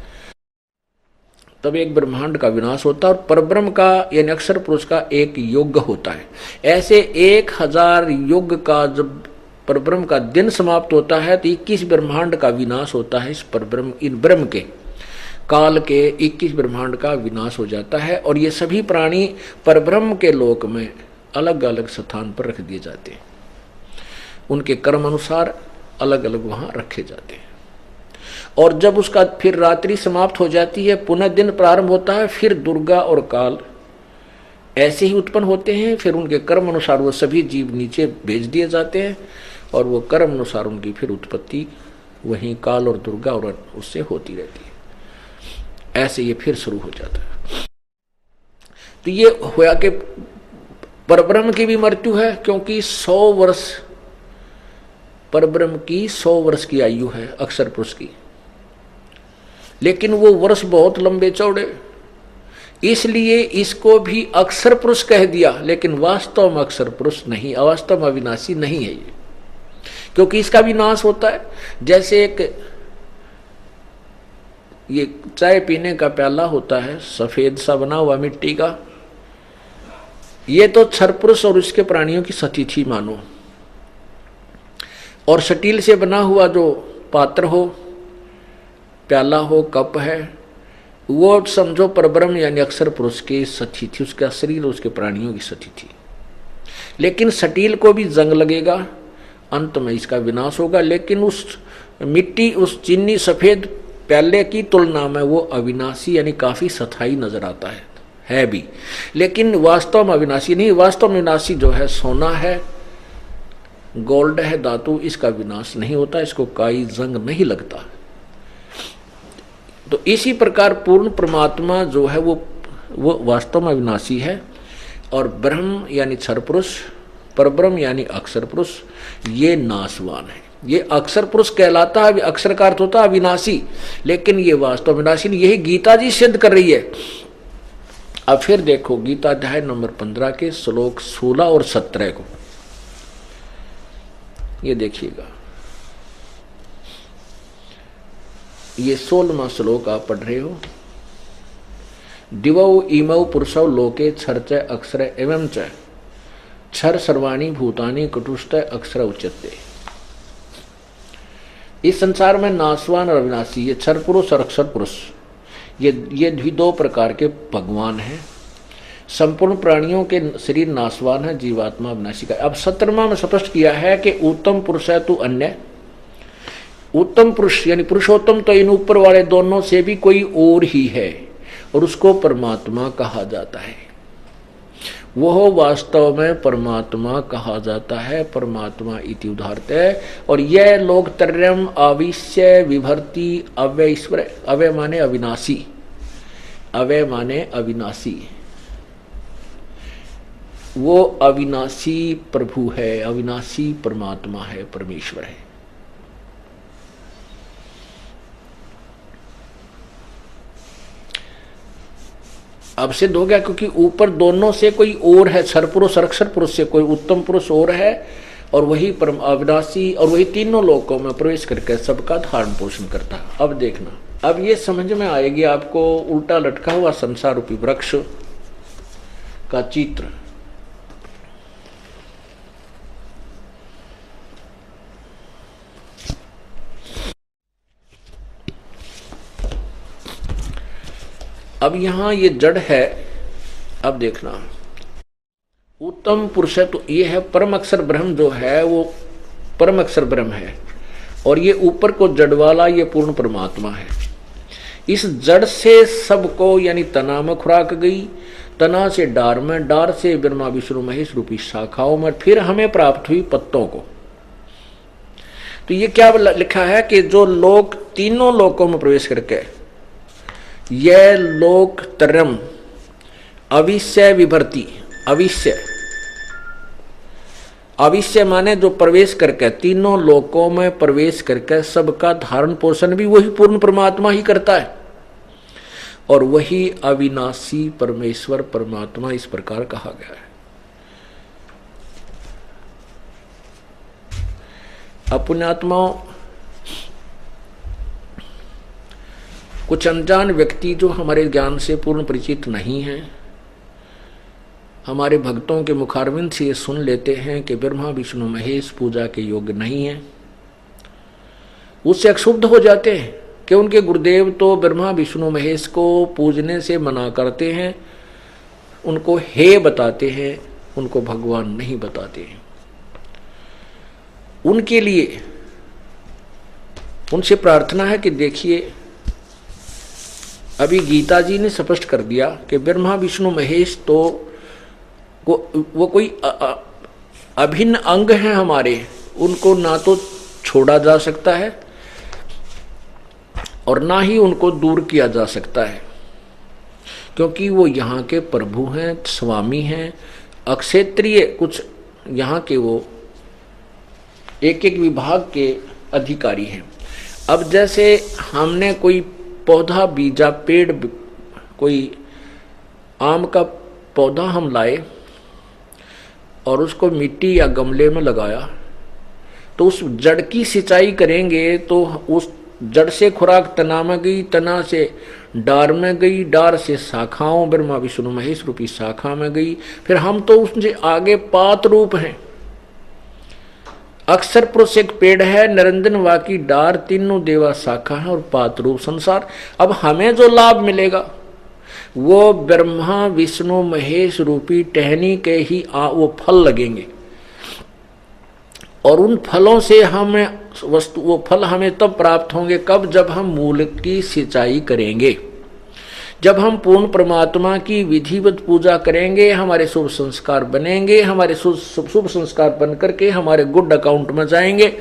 तब एक ब्रह्मांड का विनाश होता है और परब्रह्म का यानी अक्षर पुरुष का एक युग होता है। ऐसे 1000 युग का जब परब्रह्म का दिन समाप्त होता है तो 21 ब्रह्मांड का विनाश होता है। इस परब्रह्म, इन ब्रह्म के काल के 21 ब्रह्मांड का विनाश हो जाता है। और ये सभी प्राणी परब्रह्म के लोक में अलग अलग स्थान पर रख दिए जाते हैं, उनके कर्म अनुसार अलग अलग वहां रखे जाते हैं। और जब उसका फिर रात्रि समाप्त हो जाती है, पुनः दिन प्रारंभ होता है, फिर दुर्गा और काल ऐसे ही उत्पन्न होते हैं। फिर उनके कर्म अनुसार वो सभी जीव नीचे भेज दिए जाते हैं और वो कर्म अनुसार उनकी फिर उत्पत्ति वहीं काल और दुर्गा और उससे होती रहती है। ऐसे ये फिर शुरू हो जाता है। तो ये होया कि परब्रह्म की भी मृत्यु है, क्योंकि 100 वर्ष परब्रह्म की 100 वर्ष की आयु है अक्षर पुरुष की, लेकिन वो वर्ष बहुत लंबे चौड़े, इसलिए इसको भी अक्षर पुरुष कह दिया। लेकिन वास्तव में अक्षर पुरुष नहीं, अवास्तव में अविनाशी नहीं है ये, क्योंकि इसका भी नाश होता है। जैसे एक ये चाय पीने का प्याला होता है, सफेद सा बना हुआ मिट्टी का, ये तो क्षर पुरुष और इसके प्राणियों की सतिथि मानो। और स्टील से बना हुआ जो पात्र हो, प्याला हो, कप है, वो समझो परब्रह्म यानी अक्षर पुरुष की सतिथि, उसका शरीर, उसके प्राणियों की सतिथि। लेकिन स्टील को भी जंग लगेगा, अंत में इसका विनाश होगा। लेकिन उस मिट्टी, उस चीनी सफेद प्याले की तुलना में वो अविनाशी यानी काफी स्थायी नजर आता है भी, लेकिन वास्तव में अविनाशी नहीं। वास्तव में विनाशी जो है सोना है, गोल्ड है, धातु, इसका विनाश नहीं होता, इसको कोई जंग नहीं लगता। तो इसी प्रकार पूर्ण परमात्मा जो है वो वास्तव में अविनाशी है। और ब्रह्म यानी क्षर पुरुष, परब्रह्म यानी अक्षर पुरुष, ये नाशवान है। ये अक्षर पुरुष कहलाता है, अक्षर का अर्थ होता है अविनाशी, लेकिन ये वास्तव में विनाशी नहीं। यही गीता जी सिद्ध कर रही है। अब फिर देखो गीता अध्याय नंबर 15 के श्लोक 16 और 17 को, ये देखिएगा। ये 16वां श्लोक आप पढ़ रहे हो। दिवौ इमौ पुरुषौ लोके क्षर च अक्षर एवं च क्षर सर्वाणी भूतानि कटुष्ट अक्षर उच्यते। इस संसार में नाशवान और अविनाशी, ये क्षर पुरुष और अक्षर पुरुष, ये भी दो प्रकार के भगवान हैं। संपूर्ण प्राणियों के शरीर नाशवान है, जीवात्मा अविनाशी का। अब 17वां में स्पष्ट किया है कि उत्तम पुरुष है तू अन्य। उत्तम पुरुष यानी पुरुषोत्तम तो इन ऊपर वाले दोनों से भी कोई और ही है, और उसको परमात्मा कहा जाता है। वह वास्तव में परमात्मा कहा जाता है, परमात्मा इति उदाहरते। और यह लोग त्रयम् अविश्य विभर्ति अव्यय ईश्वर, अव्यय माने अविनाशी, अव्यय माने अविनाशी, वो अविनाशी प्रभु है, अविनाशी परमात्मा है, परमेश्वर है। अब सिद्ध हो गया, क्योंकि ऊपर दोनों से कोई और है, क्षर पुरुष और अक्षर पुरुष से कोई उत्तम पुरुष और है, और वही परम अविनाशी, और वही तीनों लोकों में प्रवेश करके सबका धारण पोषण करता है। अब देखना, अब ये समझ में आएगी आपको उल्टा लटका हुआ संसार रूपी वृक्ष का चित्र। अब यहां ये जड़ है। अब देखना, उत्तम पुरुष है तो ये है परम अक्षर ब्रह्म, जो है वो परम अक्षर ब्रह्म है, और ये ऊपर को जड़ वाला ये पूर्ण परमात्मा है। इस जड़ से सबको, यानी तना में खुराक गई, तना से डार में, डार से ब्रह्मा विष्णु महेश रूपी शाखाओं में, फिर हमें प्राप्त हुई पत्तों को। तो ये क्या लिखा है कि जो लोग तीनों लोकों में प्रवेश करके, यह लोक त्रयम् अविश्य विभर्ति, अविश्य, अविश्य माने जो प्रवेश करके, तीनों लोकों में प्रवेश करके सबका धारण पोषण भी वही पूर्ण परमात्मा ही करता है, और वही अविनाशी परमेश्वर परमात्मा इस प्रकार कहा गया है। अपुण्यात्माओं, कुछ अनजान व्यक्ति जो हमारे ज्ञान से पूर्ण परिचित नहीं हैं, हमारे भक्तों के मुखारविंद से ये सुन लेते हैं कि ब्रह्मा विष्णु महेश पूजा के योग्य नहीं है, उससे क्षुब्ध हो जाते हैं कि उनके गुरुदेव तो ब्रह्मा विष्णु महेश को पूजने से मना करते हैं, उनको हे बताते हैं, उनको भगवान नहीं बताते हैं। उनके लिए उनसे प्रार्थना है कि देखिए, अभी गीता जी ने स्पष्ट कर दिया कि ब्रह्मा विष्णु महेश तो वो कोई अभिन्न अंग हैं हमारे, उनको ना तो छोड़ा जा सकता है और ना ही उनको दूर किया जा सकता है, क्योंकि वो यहाँ के प्रभु हैं, स्वामी हैं, अक्षेत्रीय कुछ यहाँ के वो एक एक विभाग के अधिकारी हैं। अब जैसे हमने कोई पौधा बीजा, पेड़, कोई आम का पौधा हम लाए और उसको मिट्टी या गमले में लगाया, तो उस जड़ की सिंचाई करेंगे तो उस जड़ से खुराक तना में गई, तना से डार में गई, डार से शाखाओं ब्रह्मा विष्णु महेश रूपी शाखा में गई, फिर हम तो उससे आगे पात रूप हैं। अक्षर पुरुष एक पेड़ है, निरंजन वाकी डार, तीनों देवा शाखा है और पात रूप संसार। अब हमें जो लाभ मिलेगा वो ब्रह्मा विष्णु महेश रूपी टहनी के ही वो फल लगेंगे, और उन फलों से हमें वस्तु, वो फल हमें तब प्राप्त होंगे कब, जब हम मूल की सिंचाई करेंगे, जब हम पूर्ण परमात्मा की विधिवत पूजा करेंगे, हमारे शुभ संस्कार बनेंगे, हमारे शुभ संस्कार बन करके हमारे गुड अकाउंट में जाएंगे,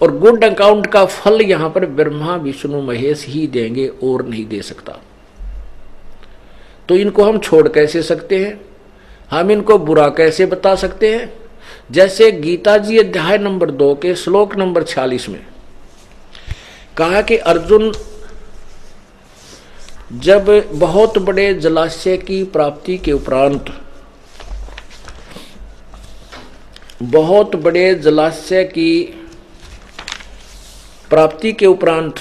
और गुड अकाउंट का फल यहाँ पर ब्रह्मा विष्णु महेश ही देंगे और नहीं दे सकता। तो इनको हम छोड़ कैसे सकते हैं, हम इनको बुरा कैसे बता सकते हैं। जैसे गीता जी अध्याय नंबर 2 के श्लोक नंबर 46 में कहा कि अर्जुन जब बहुत बड़े जलाशय की प्राप्ति के उपरांत, बहुत बड़े जलाशय की प्राप्ति के उपरांत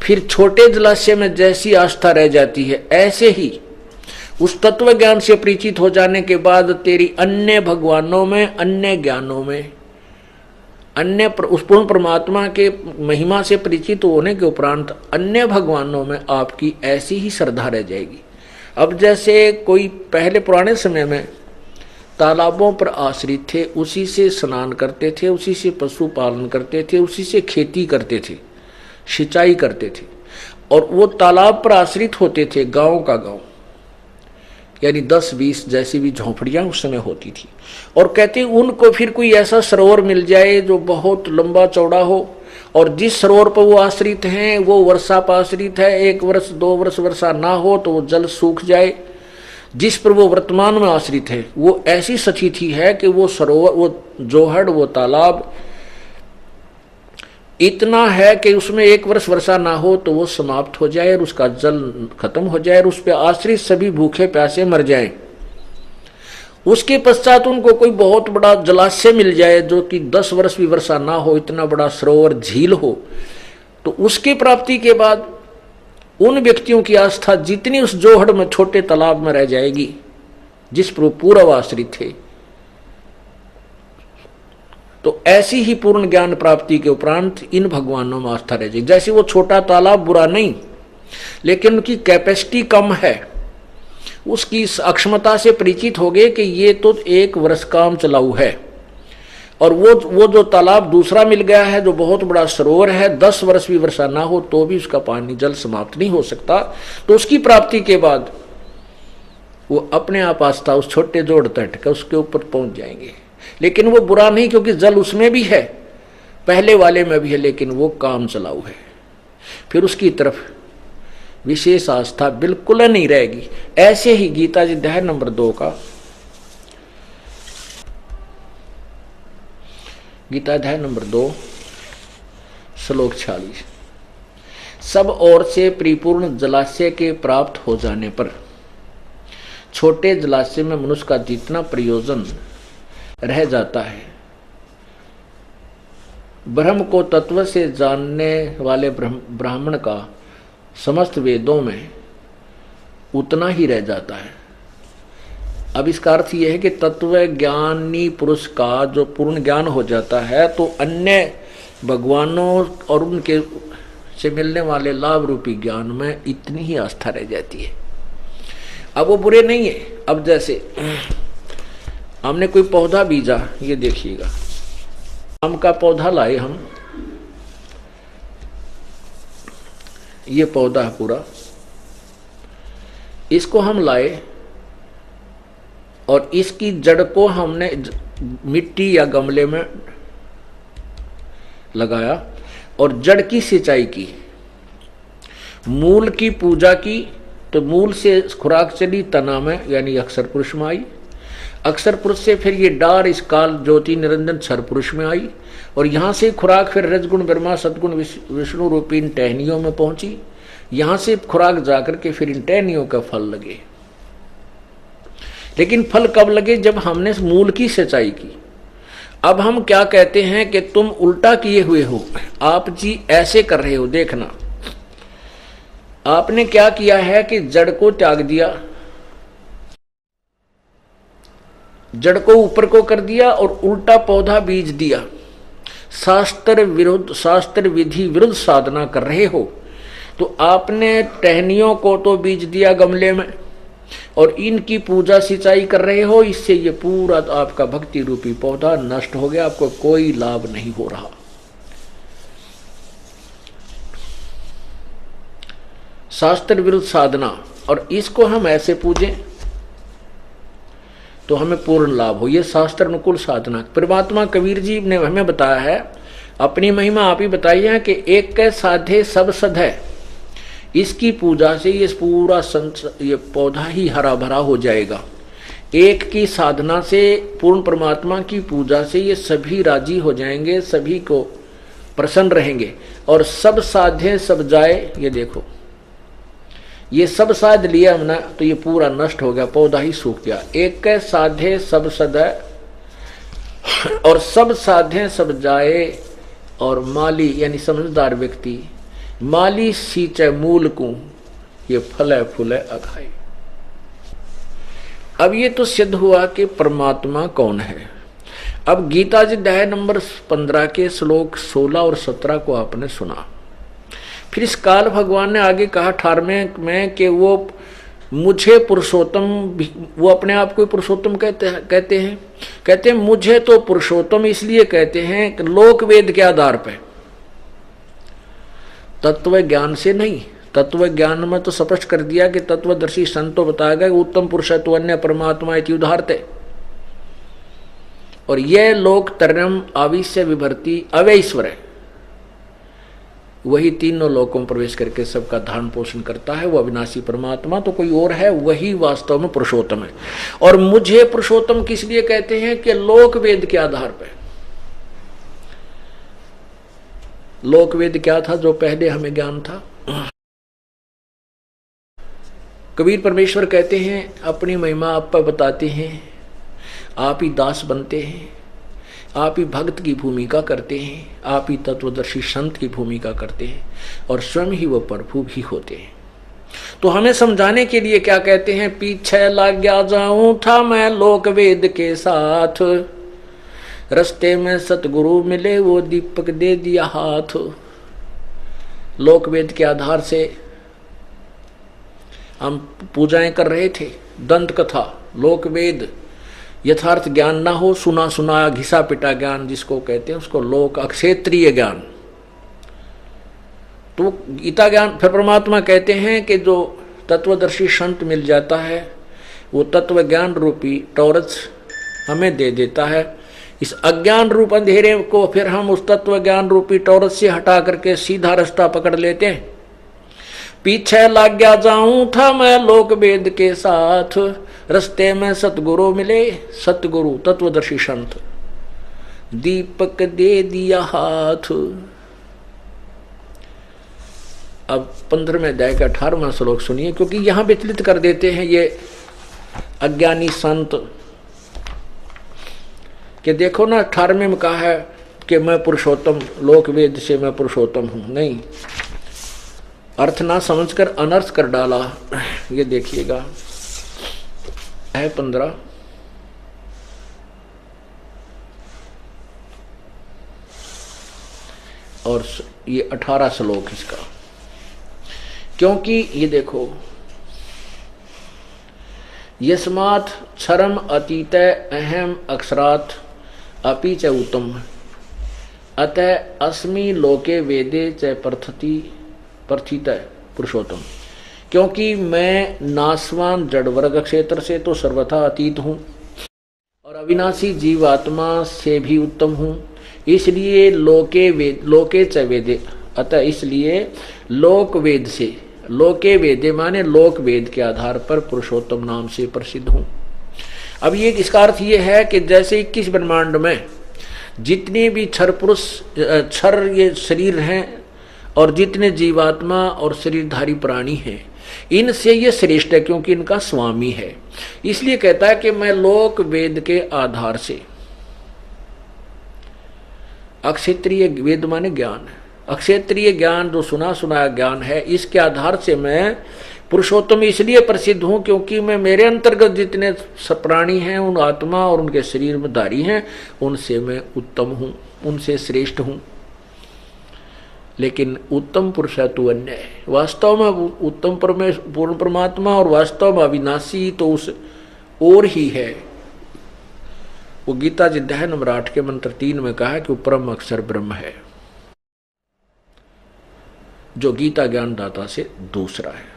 फिर छोटे जलाशय में जैसी आस्था रह जाती है, ऐसे ही उस तत्व ज्ञान से परिचित हो जाने के बाद तेरी अन्य भगवानों में, अन्य ज्ञानों में, उस पूर्ण परमात्मा के महिमा से परिचित होने के उपरांत अन्य भगवानों में आपकी ऐसी ही श्रद्धा रह जाएगी। अब जैसे कोई पहले पुराने समय में तालाबों पर आश्रित थे, उसी से स्नान करते थे, उसी से पशु पालन करते थे, उसी से खेती करते थे, सिंचाई करते थे, और वो तालाब पर आश्रित होते थे, गांव का गांव, यानी 10-20 जैसी भी झोंपड़ियां उस समय होती थी। और कहते उनको फिर कोई ऐसा सरोवर मिल जाए जो बहुत लंबा चौड़ा हो, और जिस सरोवर पर वो आश्रित हैं वो वर्षा पर आश्रित है, 1 वर्ष 2 वर्ष वर्षा ना हो तो वो जल सूख जाए। जिस पर वो वर्तमान में आश्रित है वो ऐसी स्थिति है कि वो सरोवर, वो जोहड़, वो तालाब इतना है कि उसमें 1 वर्ष वर्षा ना हो तो वो समाप्त हो जाए और उसका जल खत्म हो जाए और उस पर आश्रित सभी भूखे प्यासे मर जाएं। उसके पश्चात उनको कोई बहुत बड़ा जलाशय मिल जाए जो कि 10 वर्ष भी वर्षा ना हो, इतना बड़ा सरोवर, झील हो, तो उसकी प्राप्ति के बाद उन व्यक्तियों की आस्था जितनी उस जोहड़ में, छोटे तालाब में रह जाएगी जिस पर पूर्व आश्रित थे। तो ऐसी ही पूर्ण ज्ञान प्राप्ति के उपरांत इन भगवानों में आस्था रह जाएगी। जैसे वो छोटा तालाब बुरा नहीं, लेकिन उनकी कैपेसिटी कम है, उसकी अक्षमता से परिचित हो गए कि ये तो 1 वर्ष काम चलाऊ है, और वो जो तालाब दूसरा मिल गया है जो बहुत बड़ा सरोवर है, 10 वर्ष भी वर्षा ना हो तो भी उसका पानी, जल समाप्त नहीं हो सकता। तो उसकी प्राप्ति के बाद वो अपने आप आस्था उस छोटे जोड़ तट के उसके ऊपर पहुंच जाएंगे। लेकिन वो बुरा नहीं, क्योंकि जल उसमें भी है, पहले वाले में भी है, लेकिन वो काम चलाऊ है, फिर उसकी तरफ विशेष आस्था बिल्कुल नहीं रहेगी। ऐसे ही गीता जी अध्याय नंबर 2 का, गीता अध्याय नंबर 2 श्लोक 46, सब ओर से परिपूर्ण जलाशय के प्राप्त हो जाने पर छोटे जलाशय में मनुष्य का जितना प्रयोजन रह जाता है, ब्रह्म को तत्व से जानने वाले ब्राह्मण का समस्त वेदों में उतना ही रह जाता है। अब इसका अर्थ यह है कि तत्व ज्ञानी पुरुष का जो पूर्ण ज्ञान हो जाता है तो अन्य भगवानों और उनके से मिलने वाले लाभ रूपी ज्ञान में इतनी ही आस्था रह जाती है। अब वो बुरे नहीं है। अब जैसे हमने कोई पौधा बीजा, ये देखिएगा, आम का पौधा लाए हम, ये पौधा पूरा, इसको हम लाए और इसकी जड़ को हमने मिट्टी या गमले में लगाया और जड़ की सिंचाई की, मूल की पूजा की, तो मूल से खुराक चली तना में, यानी अक्षर पुरुष में आई, अक्षर पुरुष से फिर ये डार इस काल ज्योति निरंजन क्षर पुरुष में आई, और यहाँ से खुराक फिर रजगुण ब्रह्मा सदगुण विष्णु रूपी इन टहनियों में पहुंची, यहाँ से खुराक जाकर के फिर इन टहनियों का फल लगे। लेकिन फल कब लगे? जब हमने मूल की सिंचाई की। अब हम क्या कहते हैं कि तुम उल्टा किए हुए हो, आप जी ऐसे कर रहे हो। देखना, आपने क्या किया है कि जड़ को त्याग दिया, जड़ को ऊपर को कर दिया और उल्टा पौधा बीज दिया। शास्त्र विरुद्ध, शास्त्र विधि विरुद्ध साधना कर रहे हो। तो आपने टहनियों को तो बीज दिया गमले में और इनकी पूजा सिंचाई कर रहे हो, इससे ये पूरा आपका भक्ति रूपी पौधा नष्ट हो गया, आपको कोई लाभ नहीं हो रहा। शास्त्र विरुद्ध साधना, और इसको हम ऐसे पूजें तो हमें पूर्ण लाभ हो, ये शास्त्र अनुकूल साधना। परमात्मा कबीर जी ने हमें बताया है, अपनी महिमा आप ही बताई है कि एक के साधे सब सध है। इसकी पूजा से ये पूरा ये पौधा ही हरा भरा हो जाएगा। एक की साधना से, पूर्ण परमात्मा की पूजा से ये सभी राजी हो जाएंगे, सभी को प्रसन्न रहेंगे। और सब साधे सब जाए, ये देखो, ये सब साध लिया हमने तो ये पूरा नष्ट हो गया, पौधा ही सूख गया। एक के साधे सब सदै और सब साधे सब जाए, और माली यानी समझदार व्यक्ति माली सींचे मूल को, ये फले फूले अखाए। अब ये तो सिद्ध हुआ कि परमात्मा कौन है। अब गीता जी अध्याय नंबर 15 के श्लोक 16 और 17 को आपने सुना। फिर इस काल भगवान ने आगे कहा 18वें में कि वो मुझे पुरुषोत्तम, वो अपने आप को पुरुषोत्तम कहते हैं मुझे तो पुरुषोत्तम इसलिए कहते हैं कि लोक वेद के आधार पर, तत्व ज्ञान से नहीं। तत्व ज्ञान में तो स्पष्ट कर दिया कि तत्वदर्शी संत तो बताया गया उत्तम पुरुष है तो अन्य परमात्मा इति उदाहरते। और यह लोक तरम आविश्य विभर्ति अवैश्वर है, वही तीनों लोकों में प्रवेश करके सबका धारण पोषण करता है। वो अविनाशी परमात्मा तो कोई और है, वही वास्तव में पुरुषोत्तम है। और मुझे पुरुषोत्तम किस लिए कहते हैं कि लोक वेद के आधार पर। लोक वेद क्या था जो पहले हमें ज्ञान था? कबीर परमेश्वर कहते हैं अपनी महिमा आप पर बताते हैं, आप ही दास बनते हैं, आप ही भक्त की भूमिका करते हैं, आप ही तत्वदर्शी संत की भूमिका करते हैं और स्वयं ही वो प्रभु भी होते हैं। तो हमें समझाने के लिए क्या कहते हैं, पीछे लग गया जाऊं था मैं लोक वेद के साथ, रस्ते में सतगुरु मिले वो दीपक दे दिया हाथ। लोक वेद के आधार से हम पूजाएं कर रहे थे, दंत कथा, लोक वेद, यथार्थ ज्ञान ना हो, सुना सुनाया घिसा पिटा ज्ञान जिसको कहते हैं उसको लोक अक्षेत्रीय ज्ञान। तो गीता ज्ञान फिर परमात्मा कहते हैं कि जो तत्वदर्शी संत मिल जाता है वो तत्व ज्ञान रूपी टॉर्च हमें दे देता है। इस अज्ञान रूप अंधेरे को फिर हम उस तत्व ज्ञान रूपी टॉर्च से हटा करके सीधा रास्ता पकड़ लेते हैं। पीछे लग गया जाऊं था मैं लोक वेद के साथ, रस्ते में सतगुरु मिले, सतगुरु तत्वदर्शी संत, दीपक दे दिया हाथ। अब 15वें अध्याय का 18वां श्लोक सुनिए, क्योंकि यहां विचलित कर देते हैं ये अज्ञानी संत कि देखो ना 18वें में कहा है कि मैं पुरुषोत्तम, लोक वेद से मैं पुरुषोत्तम हूं। नहीं, अर्थ ना समझकर अनर्थ कर डाला। ये देखिएगा है 15 और ये 18 श्लोक इसका। क्योंकि ये देखो, यस्मात् क्षरम अतीत अहम अक्षरात् अपि च उत्तम, अतः अस्मि लोके वेदे च प्रथित पुरुषोत्तम। क्योंकि मैं नासवान जड़ वर्ग क्षेत्र से तो सर्वथा अतीत हूँ और अविनाशी जीवात्मा से भी उत्तम हूँ, इसलिए लोके च वेदे, अतः इसलिए लोक वेद से, लोके वेदे माने लोक वेद के आधार पर पुरुषोत्तम नाम से प्रसिद्ध हूँ। अब ये इसका अर्थ ये है कि जैसे 21 ब्रह्मांड में जितने भी क्षर ये शरीर हैं और जितने जीवात्मा और शरीरधारी प्राणी हैं, इनसे ये श्रेष्ठ है क्योंकि इनका स्वामी है। इसलिए कहता है कि मैं लोक वेद के आधार से, अक्षेत्रीय वेद माने ज्ञान, अक्षेत्रीय ज्ञान जो सुना सुनाया ज्ञान है, इसके आधार से मैं पुरुषोत्तम इसलिए प्रसिद्ध हूं क्योंकि मैं मेरे अंतर्गत जितने प्राणी हैं उन आत्मा और उनके शरीर में धारी हैं, उनसे मैं उत्तम हूं, उनसे श्रेष्ठ हूं। लेकिन उत्तम पुरुष है तो अन्य है, वास्तव में उत्तम पूर्ण परमात्मा और वास्तव में अविनाशी तो उस और ही है। वो गीता जी अध्याय नंबर 8 के मंत्र 3 में कहा है कि परम अक्षर ब्रह्म है, जो गीता ज्ञान दाता से दूसरा है।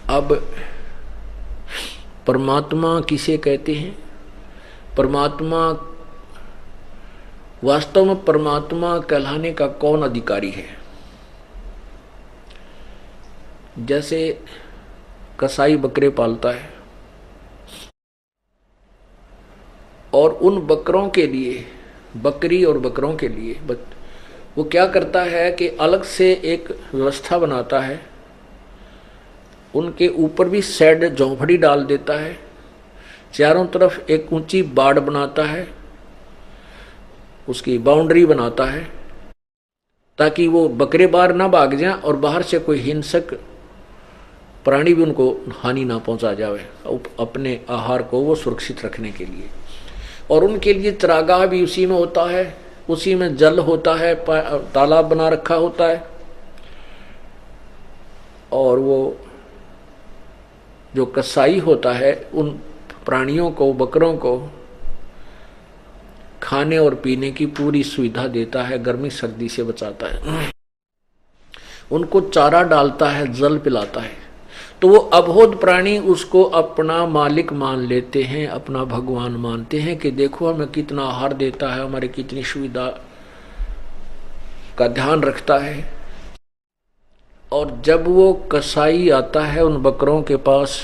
अब परमात्मा किसे कहते हैं? परमात्मा, वास्तव में परमात्मा कहलाने का कौन अधिकारी है? जैसे कसाई बकरे पालता है और उन बकरों के लिए, बकरी और बकरों के लिए वो क्या करता है कि अलग से एक व्यवस्था बनाता है, उनके ऊपर भी शेड झोंपड़ी डाल देता है, चारों तरफ एक ऊंची बाड़ बनाता है, उसकी बाउंड्री बनाता है, ताकि वो बकरे बाहर ना भाग जाएं और बाहर से कोई हिंसक प्राणी भी उनको हानि ना पहुंचा जावे, अपने आहार को वो सुरक्षित रखने के लिए। और उनके लिए चरागाह भी उसी में होता है, उसी में जल होता है, तालाब बना रखा होता है। और वो जो कसाई होता है उन प्राणियों को, बकरों को खाने और पीने की पूरी सुविधा देता है, गर्मी सर्दी से बचाता है, उनको चारा डालता है, जल पिलाता है। तो वो अबोध प्राणी उसको अपना मालिक मान लेते हैं, अपना भगवान मानते हैं कि देखो हमें कितना आहार देता है, हमारी कितनी सुविधा का ध्यान रखता है। और जब वो कसाई आता है उन बकरों के पास,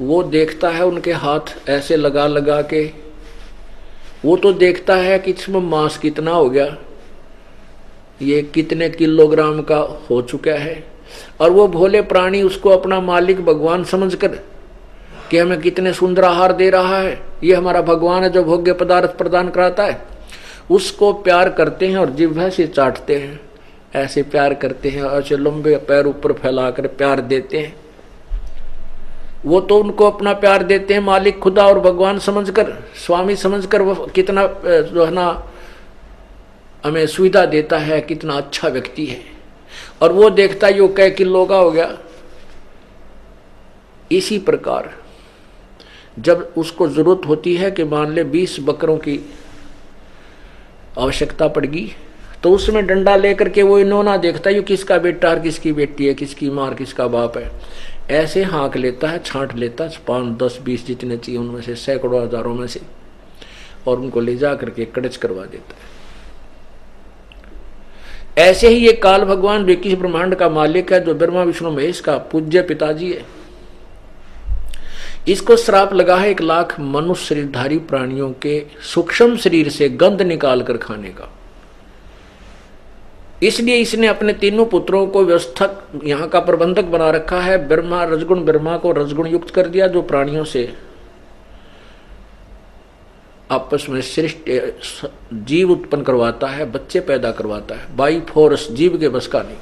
वो देखता है उनके हाथ ऐसे लगा लगा के, वो तो देखता है कि इसमें मांस कितना हो गया, ये कितने किलोग्राम का हो चुका है। और वो भोले प्राणी उसको अपना मालिक भगवान समझकर कि हमें कितने सुंदर आहार दे रहा है, ये हमारा भगवान है जो भोग्य पदार्थ प्रदान कराता है, उसको प्यार करते हैं और जिह्वा से चाटते हैं, ऐसे प्यार करते हैं, ऐसे लंबे पैर ऊपर फैलाकर प्यार देते हैं। वो तो उनको अपना प्यार देते हैं मालिक खुदा और भगवान समझकर, स्वामी समझकर, वो कितना जो है ना हमें सुविधा देता है, कितना अच्छा व्यक्ति है। और वो देखता है यो कै किलो का हो गया। इसी प्रकार जब उसको जरूरत होती है कि मान ले 20 बकरों की आवश्यकता पड़गी, तो उसमें डंडा लेकर के वो इन्होंने देखता है ये किसका बेटा और किसकी बेटी है, किसकी माँ और किसका बाप है, ऐसे हाँक लेता है, छांट लेता है 5, 10, 20 जितने चाहिए उनमें से, सैकड़ों हजारों में से, और उनको ले जा करके कड़च करवा देता है। ऐसे ही ये काल भगवान जो किसी ब्रह्मांड का मालिक है, जो ब्रह्मा विष्णु महेश का पूज्य पिताजी है, इसको श्राप लगा है 1 लाख मनुष्य शरीरधारी प्राणियों के सूक्ष्म शरीर से गंध निकाल कर खाने का। इसलिए इसने अपने तीनों पुत्रों को व्यवस्थक, यहाँ का प्रबंधक बना रखा है। ब्रह्मा रजगुण, ब्रह्मा को रजगुण युक्त कर दिया, जो प्राणियों से आपस में श्रेष्ठ जीव उत्पन्न करवाता है, बच्चे पैदा करवाता है, बाई फोर्स, जीव के बस का नहीं।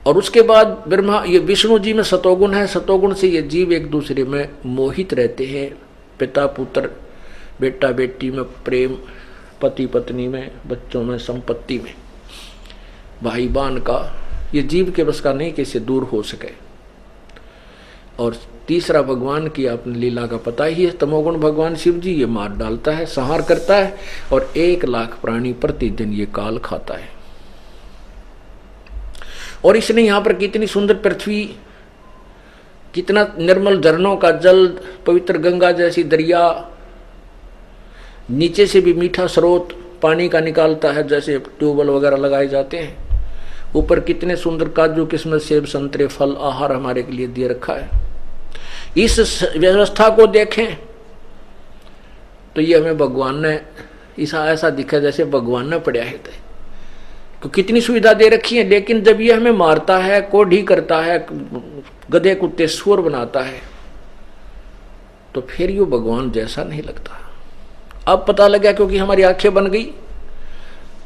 और उसके बाद ब्रह्मा, ये विष्णु जी में सतोगुण है, सतोगुण से ये जीव एक दूसरे में मोहित रहते हैं, पिता पुत्र, बेटा बेटी में प्रेम, पति पत्नी में, बच्चों में, संपत्ति में, भाई बहन का, ये जीव के बस का नहीं कि इससे दूर हो सके। और तीसरा भगवान की अपनी लीला का पता ही है, तमोगुण भगवान शिव जी, ये मार डालता है, संहार करता है, और 1 लाख प्राणी प्रतिदिन ये काल खाता है। और इसने यहाँ पर कितनी सुंदर पृथ्वी, कितना निर्मल झरनों का जल, पवित्र गंगा जैसी दरिया, नीचे से भी मीठा स्रोत पानी का निकालता है, जैसे ट्यूबवेल वगैरह लगाए जाते हैं, ऊपर कितने सुंदर काजू किस्मत सेब संतरे फल आहार हमारे के लिए दिए रखा है। इस व्यवस्था को देखें तो ये हमें भगवान ने ऐसा दिखा जैसे भगवान ने पढ़ा है, तो कितनी सुविधा दे रखी है। लेकिन जब ये हमें मारता है, कोढ़ी करता है, गधे कुत्ते सुअर बनाता है, तो फिर ये भगवान जैसा नहीं लगता। अब पता लगा, क्योंकि हमारी आंखें बन गई,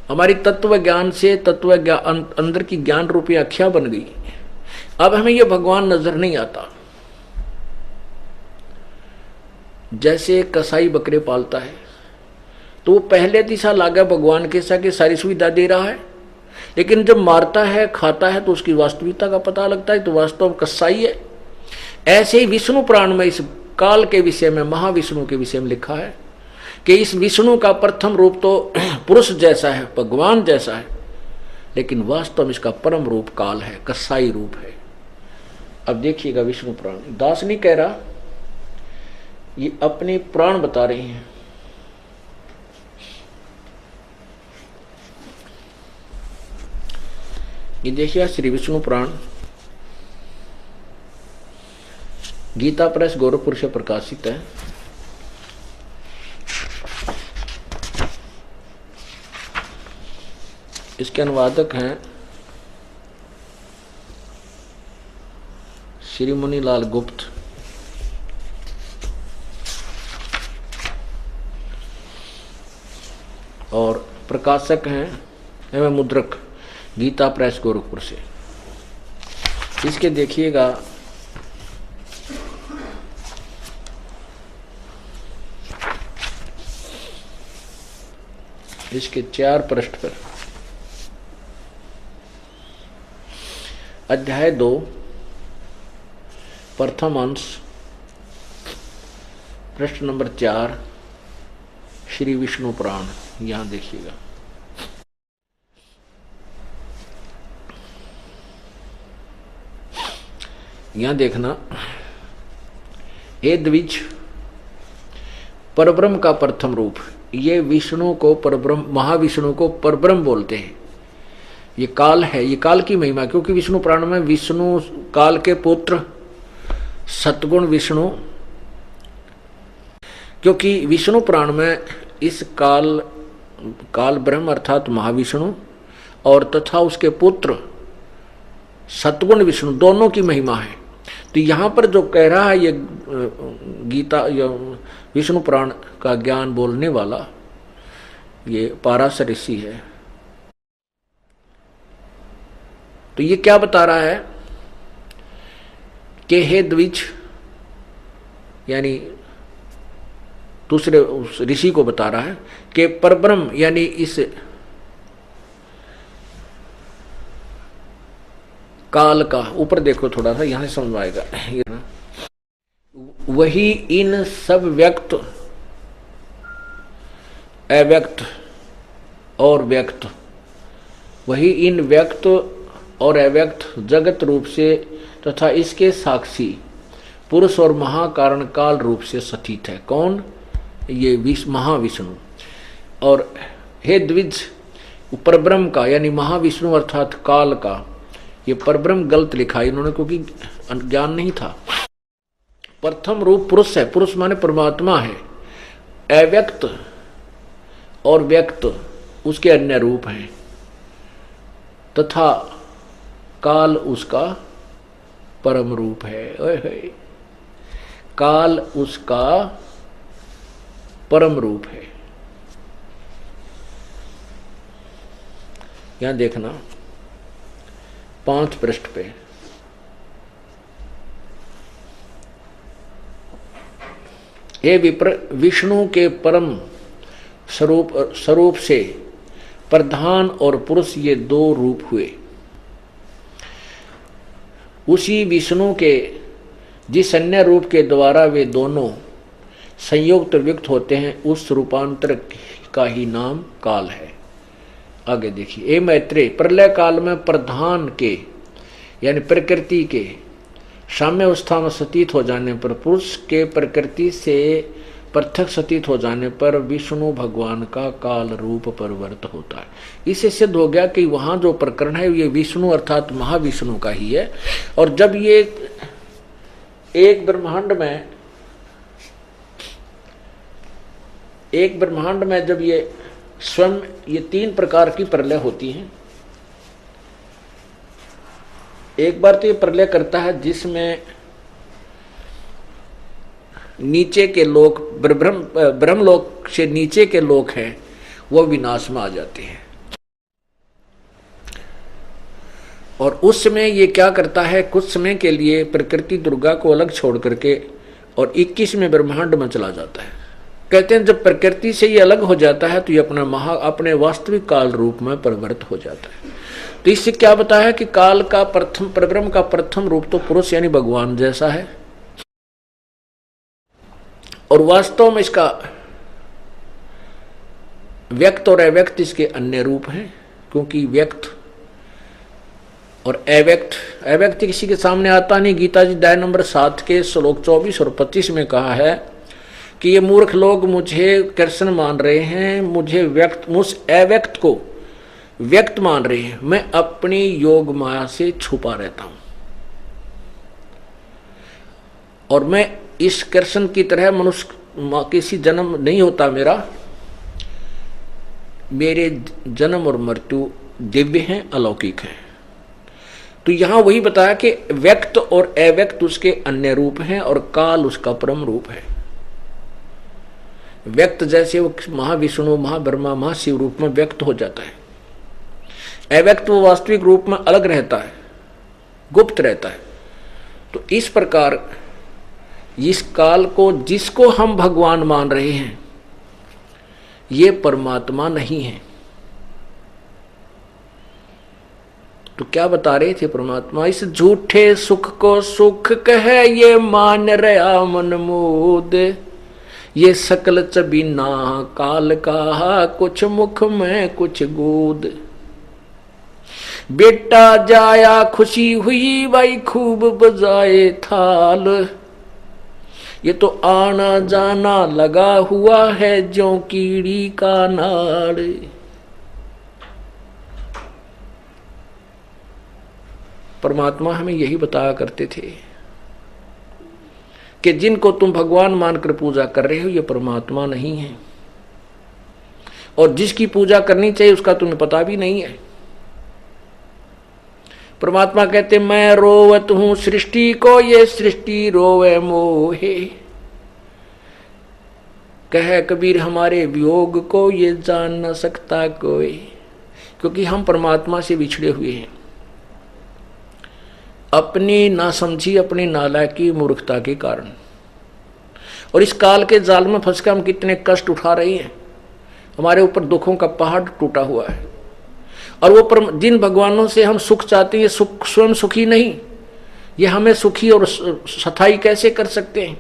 हमारी तत्व ज्ञान से तत्व ज्ञान अंदर की ज्ञान रूपी आंखें बन गई। अब हमें यह भगवान नजर नहीं आता। जैसे कसाई बकरे पालता है तो वो पहले दिशा लागा भगवान के साथ सारी सुविधा दे रहा है, लेकिन जब मारता है, खाता है, तो उसकी वास्तविकता का पता लगता है, तो वास्तव कसाई है। ऐसे ही विष्णु पुराण में इस काल के विषय में, महाविष्णु के विषय में लिखा है कि इस विष्णु का प्रथम रूप तो पुरुष जैसा है, भगवान जैसा है, लेकिन वास्तव में इसका परम रूप काल है, कसाई रूप है। अब देखिएगा विष्णु पुराण, दास नहीं कह रहा, ये अपने पुराण बता रहे हैं। ये देखिए श्री विष्णु पुराण गीता प्रेस गोरखपुर से प्रकाशित है। इसके अनुवादक हैं श्री मुनिलाल गुप्त। और प्रकाशक हैं एवं मुद्रक गीता प्रेस गोरखपुर से। इसके देखिएगा इसके 4 पृष्ठ पर अध्याय 2 प्रथम अंश पृष्ठ नंबर 4 श्री विष्णु पुराण, यहां देखिएगा। यहां देखना, ए द्विज परब्रह्म का प्रथम रूप, ये विष्णु को परब्रह्म, महाविष्णु को परब्रह्म बोलते हैं। ये काल है, ये काल की महिमा, क्योंकि विष्णु पुराण में विष्णु काल के पुत्र सतगुण विष्णु, क्योंकि विष्णु पुराण में इस काल ब्रह्म अर्थात महाविष्णु और तथा उसके पुत्र सतगुण विष्णु दोनों की महिमा है। तो यहाँ पर जो कह रहा है ये गीता या विष्णु पुराण का ज्ञान बोलने वाला ये पाराशर ऋषि है। तो ये क्या बता रहा है कि हे द्विज, यानी दूसरे उस ऋषि को बता रहा है कि परब्रह्म यानी इस काल का, ऊपर देखो थोड़ा सा, यहां से समझ आएगा, वही इन सब व्यक्त अव्यक्त और व्यक्त, वही इन व्यक्त और अव्यक्त जगत रूप से तथा इसके साक्षी पुरुष और महाकारण काल रूप से स्थित है। कौन? ये महाविष्णु। और हे द्विज, परब्रह्म का यानी महाविष्णु अर्थात काल का, ये परब्रह्म गलत लिखा है इन्होंने, क्योंकि ज्ञान नहीं था। प्रथम रूप पुरुष है, पुरुष माने परमात्मा है। अव्यक्त और व्यक्त उसके अन्य रूप हैं, तथा काल उसका परम रूप है। ओए, काल उसका परम रूप है। यहां देखना 5 पृष्ठ पे, हे विप्र, विष्णु के परम स्वरूप से प्रधान और पुरुष ये 2 रूप हुए। उसी विष्णु के जिस अन्य रूप के द्वारा वे दोनों संयुक्त व्यक्त होते हैं, उस रूपांतर का ही नाम काल है। आगे देखिए, ए मैत्रेय, प्रलय काल में प्रधान के यानी प्रकृति के साम्य अवस्था में सतीत हो जाने पर, पुरुष के प्रकृति से पृथक सतीत हो जाने पर विष्णु भगवान का काल रूप परिवर्त होता है। इससे सिद्ध हो गया कि वहां जो प्रकरण है ये विष्णु अर्थात महाविष्णु का ही है। और जब ये एक ब्रह्मांड में जब ये स्वयं ये 3 प्रकार की प्रलय होती हैं। एक बार तो ये प्रलय करता है जिसमें नीचे के लोक, ब्रह्मलोक से नीचे के लोक हैं, वो विनाश में आ जाते हैं। और उस समय ये क्या करता है, कुछ समय के लिए प्रकृति दुर्गा को अलग छोड़ करके और 21वें ब्रह्मांड में चला जाता है। कहते हैं जब प्रकृति से ये अलग हो जाता है तो ये अपने वास्तविक काल रूप में परिवर्तित हो जाता है। तो इससे क्या बताया कि काल का प्रथम, परब्रह्म का प्रथम रूप तो पुरुष यानी भगवान जैसा है, और वास्तव में इसका व्यक्त और अव्यक्त इसके अन्य रूप हैं। क्योंकि व्यक्त और अव्यक्त किसी के सामने आता नहीं। गीता जी अध्याय नंबर 7 के श्लोक 24 और 25 में कहा है कि ये मूर्ख लोग मुझे कृष्ण मान रहे हैं, मुझे अव्यक्त को व्यक्त मान रहे हैं, मैं अपनी योग माया से छुपा रहता हूं और मैं इस कृष्ण की तरह मनुष्य किसी जन्म नहीं होता मेरे जन्म और मृत्यु दिव्य हैं, अलौकिक हैं। तो यहां वही बताया कि व्यक्त और अव्यक्त उसके अन्य रूप हैं और काल उसका परम रूप है। व्यक्त जैसे वो महाविष्णु, महाब्रह्मा, महाशिव रूप में व्यक्त हो जाता है, अव्यक्त वो वास्तविक रूप में अलग रहता है, गुप्त रहता है। तो इस प्रकार इस काल को जिसको हम भगवान मान रहे हैं ये परमात्मा नहीं है। तो क्या बता रहे थे परमात्मा? इस झूठे सुख को सुख कहे ये मान रहा मन मोद, ये सकल चबीना काल का कुछ मुख में कुछ गोद। बेटा जाया खुशी हुई भाई खूब बजाए थाल, ये तो आना जाना लगा हुआ है ज्यों कीड़ी का नाड़। परमात्मा हमें यही बताया करते थे कि जिनको तुम भगवान मानकर पूजा कर रहे हो ये परमात्मा नहीं है, और जिसकी पूजा करनी चाहिए उसका तुम्हें पता भी नहीं है। परमात्मा कहते मैं रोवत हूं सृष्टि को, ये सृष्टि रोवे मोहे। कहे कबीर हमारे वियोग को ये जान न सकता कोई, क्योंकि हम परमात्मा से बिछड़े हुए हैं अपनी नासमझी, अपनी नालायकी, मूर्खता के कारण। और इस काल के जाल में फंस के हम कितने कष्ट उठा रहे हैं, हमारे ऊपर दुखों का पहाड़ टूटा हुआ है। और वो जिन भगवानों से हम सुख चाहते हैं ये सुख स्वयं सुखी नहीं, ये हमें सुखी और सथाई कैसे कर सकते हैं।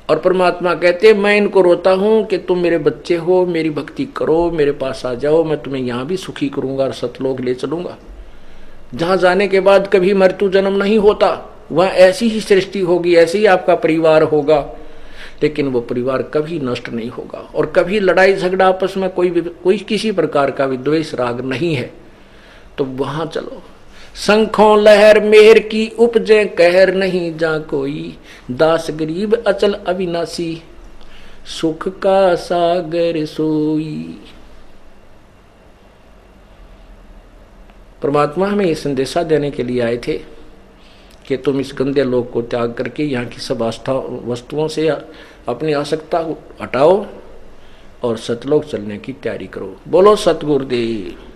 और परमात्मा कहते हैं मैं इनको रोता हूं कि तुम मेरे बच्चे हो, मेरी भक्ति करो, मेरे पास आ जाओ, मैं तुम्हें यहां भी सुखी करूंगा और सतलोक ले चलूंगा, जहां जाने के बाद कभी मृत्यु जन्म नहीं होता, वह ऐसी ही सृष्टि होगी, ऐसे ही आपका परिवार होगा, लेकिन वो परिवार कभी नष्ट नहीं होगा और कभी लड़ाई झगड़ा आपस में कोई किसी प्रकार का विद्वेष राग नहीं है। तो वहां चलो। शंखों लहर मेहर की उपजे कहर नहीं जा कोई, दास गरीब अचल अविनाशी सुख का सागर सोई। परमात्मा हमें ये संदेशा देने के लिए आए थे कि तुम इस गंदे लोक को त्याग करके यहाँ की सब आस्था वस्तुओं से अपनी आसक्ता हटाओ और सतलोक चलने की तैयारी करो। बोलो सतगुरुदेव।